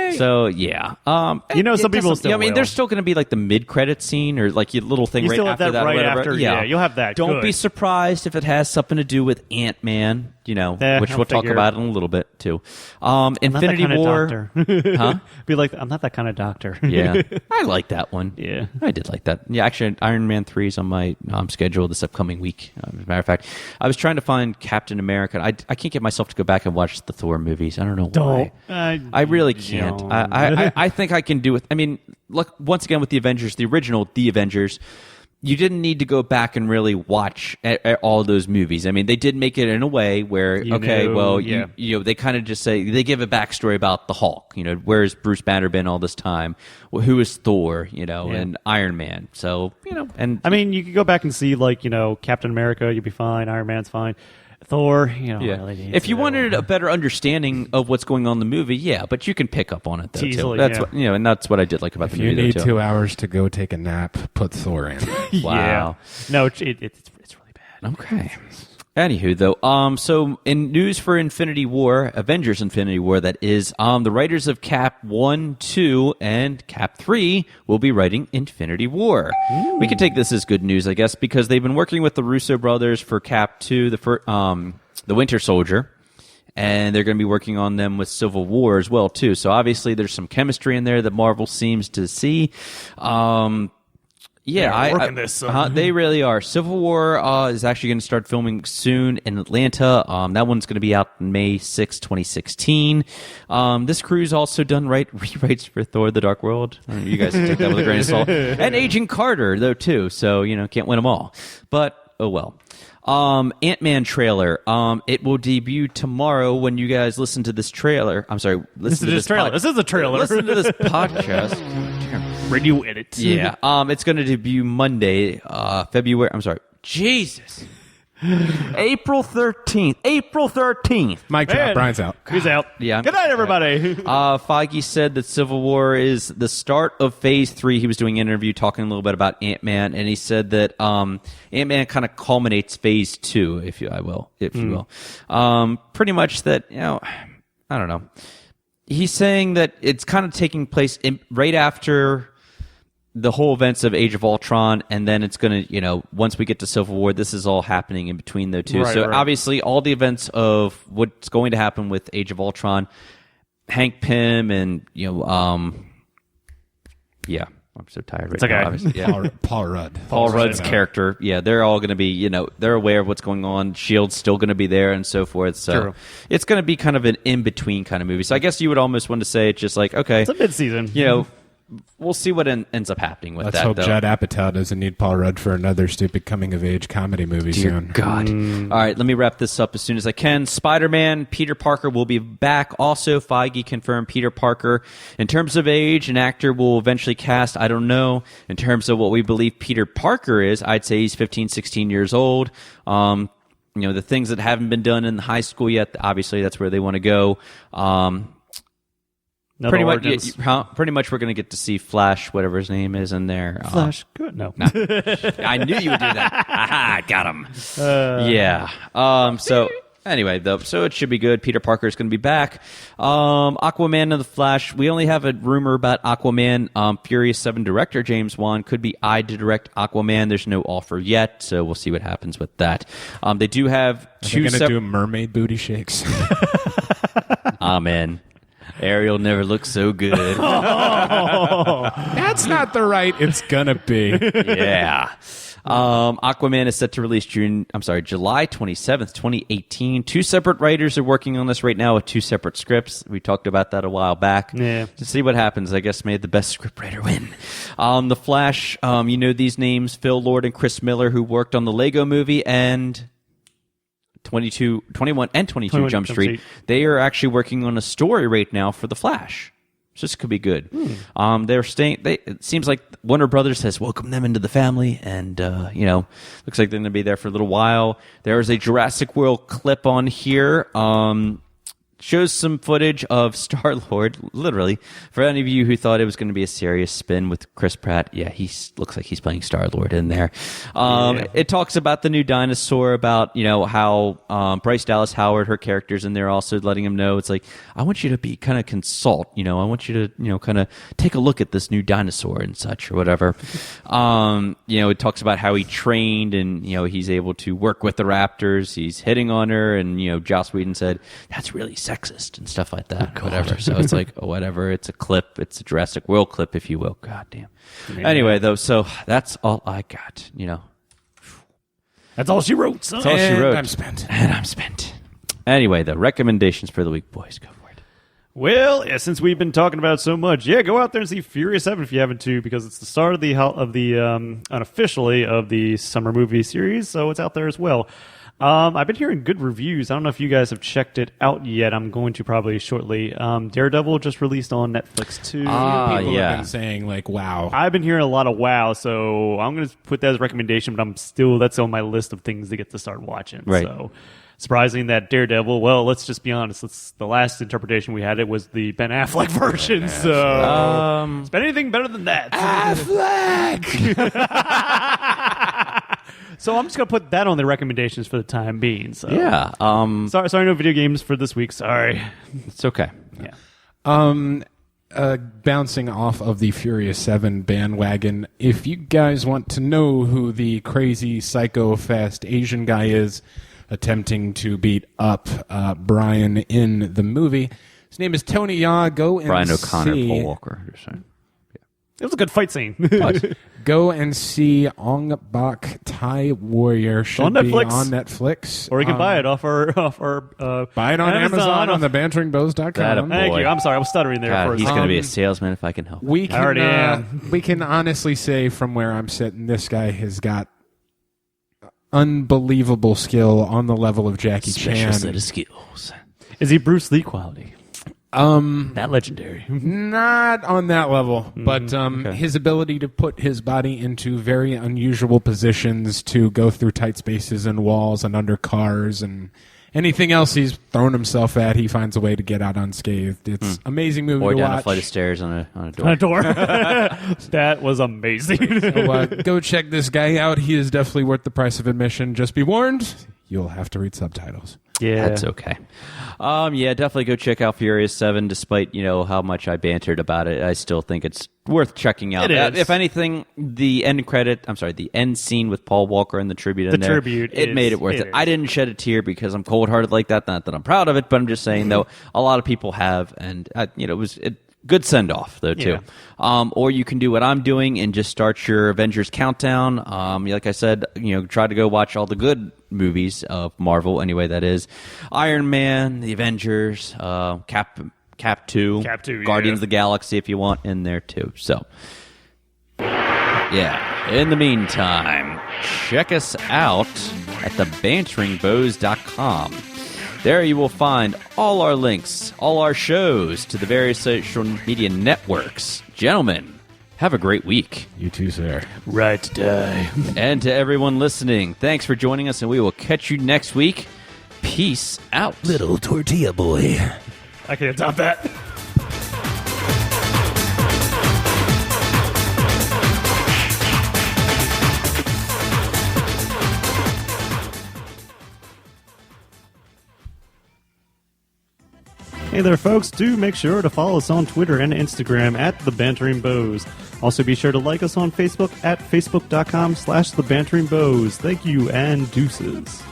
Some people still will. There's still going to be like the mid-credit scene or like your little thing you right still after have that. Or right whatever. after. Yeah, you'll have that. Don't Good. be surprised if it has something to do with Ant-Man, which I'll we'll talk figure. about in a little bit too. Infinity I'm not that War. kind of doctor. Huh? Be like, I'm not that kind of doctor. Yeah. I like that one. Yeah. I did like that. Yeah, actually, Iron Man 3 is on my schedule this upcoming week. As a matter of fact, I was trying to find Captain America. I can't get myself to go back and watch the Thor movies. I don't know why. I really can't. I think I can do it. I mean, look, once again with the Avengers, the original The Avengers, you didn't need to go back and really watch all those movies. I mean, they did make it in a way where, they kind of just say, they give a backstory about the Hulk. Where's Bruce Banner been all this time? Well, who is Thor, and Iron Man. So, and... I mean, you could go back and see, like, Captain America, you'd be fine. Iron Man's fine. Thor, really if you wanted a better understanding of what's going on in the movie, but you can pick up on it though. Easily, too. That's what, and that's what I did like about the movie. If you need though, 2 hours to go take a nap, put Thor in. Wow. No, it's really bad. Okay. Anywho, though, so in news for Infinity War, Avengers Infinity War, that is, the writers of Cap 1, 2, and Cap 3 will be writing Infinity War. Ooh. We can take this as good news, I guess, because they've been working with the Russo brothers for Cap 2, the Winter Soldier, and they're going to be working on them with Civil War as well, too. So obviously there's some chemistry in there that Marvel seems to see. They really are. Civil War is actually going to start filming soon in Atlanta. That one's going to be out May 6, 2016. This crew's also done rewrites for Thor: The Dark World. You guys can take that with a grain of salt. And Agent Carter, though, too. So, can't win them all. But, oh well. Ant-Man trailer. It will debut tomorrow when you guys listen to this trailer. I'm sorry, listen to this trailer. This is a trailer. Listen to this podcast. Radio edit. Yeah. It's going to debut Monday, February. I'm sorry. Jesus. April 13th. April 13th. Mike drop. Man. Brian's out. He's out. Yeah. Good night, everybody. Feige said that Civil War is the start of Phase 3. He was doing an interview talking a little bit about Ant-Man, and he said that Ant-Man kind of culminates Phase 2, if you will. Pretty much that, I don't know. He's saying that it's kind of taking place right after the whole events of Age of Ultron, and then it's going to, once we get to Civil War, this is all happening in between the two. Right, so right. obviously all the events of what's going to happen with Age of Ultron, Hank Pym and, I'm so tired right okay. now. Obviously. Yeah. Paul Rudd. Paul Rudd's character, they're all going to be, they're aware of what's going on. S.H.I.E.L.D.'s still going to be there and so forth. So True. It's going to be kind of an in-between kind of movie. So I guess you would almost want to say it's just like, okay, It's a mid-season. we'll see what ends up happening with Let's that. hope though. Judd Apatow doesn't need Paul Rudd for another stupid coming-of-age comedy movie Dear soon. God. All right, let me wrap this up as soon as I can. Spider-Man, Peter Parker will be back. Also, Feige confirmed Peter Parker. In terms of age, an actor will eventually cast, I don't know. In terms of what we believe Peter Parker is, I'd say he's 15, 16 years old. The things that haven't been done in high school yet, obviously that's where they want to go. Pretty much we're going to get to see Flash, whatever his name is, in there. Flash. Good. No. I knew you would do that. Aha, got him. Yeah. So anyway, though, so it should be good. Peter Parker is going to be back. Aquaman and the Flash. We only have a rumor about Aquaman. Furious 7 director James Wan could be eyed to direct Aquaman. There's no offer yet, so we'll see what happens with that. They do have Are they going to do mermaid booty shakes? Amen. Ariel never looked so good. That's not the right it's gonna be. Yeah. Aquaman is set to release July 27th, 2018. 2 separate writers are working on this right now with 2 separate scripts. We talked about that a while back. Yeah. To see what happens, I guess may the best scriptwriter win. The Flash, these names, Phil Lord and Chris Miller, who worked on the Lego movie and 21 and 22 Jump Street. They are actually working on a story right now for The Flash. So this could be good. They're staying. It seems like Warner Brothers has welcomed them into the family, and looks like they're going to be there for a little while. There is a Jurassic World clip on here. Shows some footage of Star-Lord, literally. For any of you who thought it was going to be a serious spin with Chris Pratt, yeah, he looks like he's playing Star-Lord in there. It talks about the new dinosaur, about, how Bryce Dallas Howard, her character's in there also letting him know, it's like, I want you to be kind of consult, I want you to, kind of take a look at this new dinosaur and such or whatever. It talks about how he trained and, he's able to work with the raptors. He's hitting on her and, Joss Whedon said, that's really sexist and stuff like that, whatever. So it's like, whatever. It's a clip. It's a Jurassic World clip, if you will. God damn. Yeah. Anyway, though, so that's all I got. That's all she wrote. Son. That's all she wrote. And I'm spent. Anyway, the recommendations for the week, boys. Go for it. Well, since we've been talking about it so much, go out there and see Furious 7 if you haven't too, because it's the start of the unofficially of the summer movie series, so it's out there as well. I've been hearing good reviews. I don't know if you guys have checked it out yet. I'm going to probably shortly. Daredevil just released on Netflix too. People have been saying like, wow. I've been hearing a lot of wow, so I'm going to put that as a recommendation, but that's on my list of things to get to start watching. Right. So surprising that Daredevil, well, let's just be honest. The last interpretation we had, it was the Ben Affleck version. So it's been anything better than that. Affleck! So I'm just going to put that on the recommendations for the time being. So. Yeah. Sorry, no video games for this week. Sorry. It's okay. Yeah. Bouncing off of the Furious 7 bandwagon, if you guys want to know who the crazy psycho fast Asian guy is attempting to beat up Brian in the movie, his name is Tony Jaa. Go and Brian O'Connor, see... Paul Walker. You're saying. It was a good fight scene. Go and see Ong Bak Thai Warrior. Should on be Netflix. on Netflix. Or you can buy it off our buy it on Amazon on the banteringbohs.com. Thank you. I'm sorry, I was stuttering there God, for a he's second. going to be a salesman if I can help. We can, already am. We can honestly say from where I'm sitting, this guy has got unbelievable skill on the level of Jackie Special Chan. set of skills. Is he Bruce Lee quality? That legendary. Not on that level, but his ability to put his body into very unusual positions to go through tight spaces and walls and under cars and anything else he's thrown himself at, he finds a way to get out unscathed. It's amazing movie Or to down watch. a flight of stairs on a door. On a door. That was amazing. So, go check this guy out. He is definitely worth the price of admission. Just be warned, you'll have to read subtitles. Yeah. That's okay. Yeah, definitely go check out Furious 7. Despite, how much I bantered about it, I still think it's worth checking out. It is. If anything, the end scene with Paul Walker and the tribute in there, it made it worth it. I didn't shed a tear because I'm cold-hearted like that. Not that I'm proud of it, but I'm just saying, though, a lot of people have, and, it was... Good send-off, though, too. Yeah. Or you can do what I'm doing and just start your Avengers countdown. Like I said, try to go watch all the good movies of Marvel, anyway, that is. Iron Man, the Avengers, Cap 2, Guardians of the Galaxy, if you want, in there, too. So, yeah. In the meantime, check us out at thebanteringbohs.com. There you will find all our links, all our shows to the various social media networks. Gentlemen, have a great week. You too, sir. Right to die. And to everyone listening, thanks for joining us, and we will catch you next week. Peace out. Little tortilla boy. I can't top that. Hey there, folks. Do make sure to follow us on Twitter and Instagram at The Bantering Bohs. Also, be sure to like us on Facebook at facebook.com/The Bantering Bohs. Thank you, and deuces.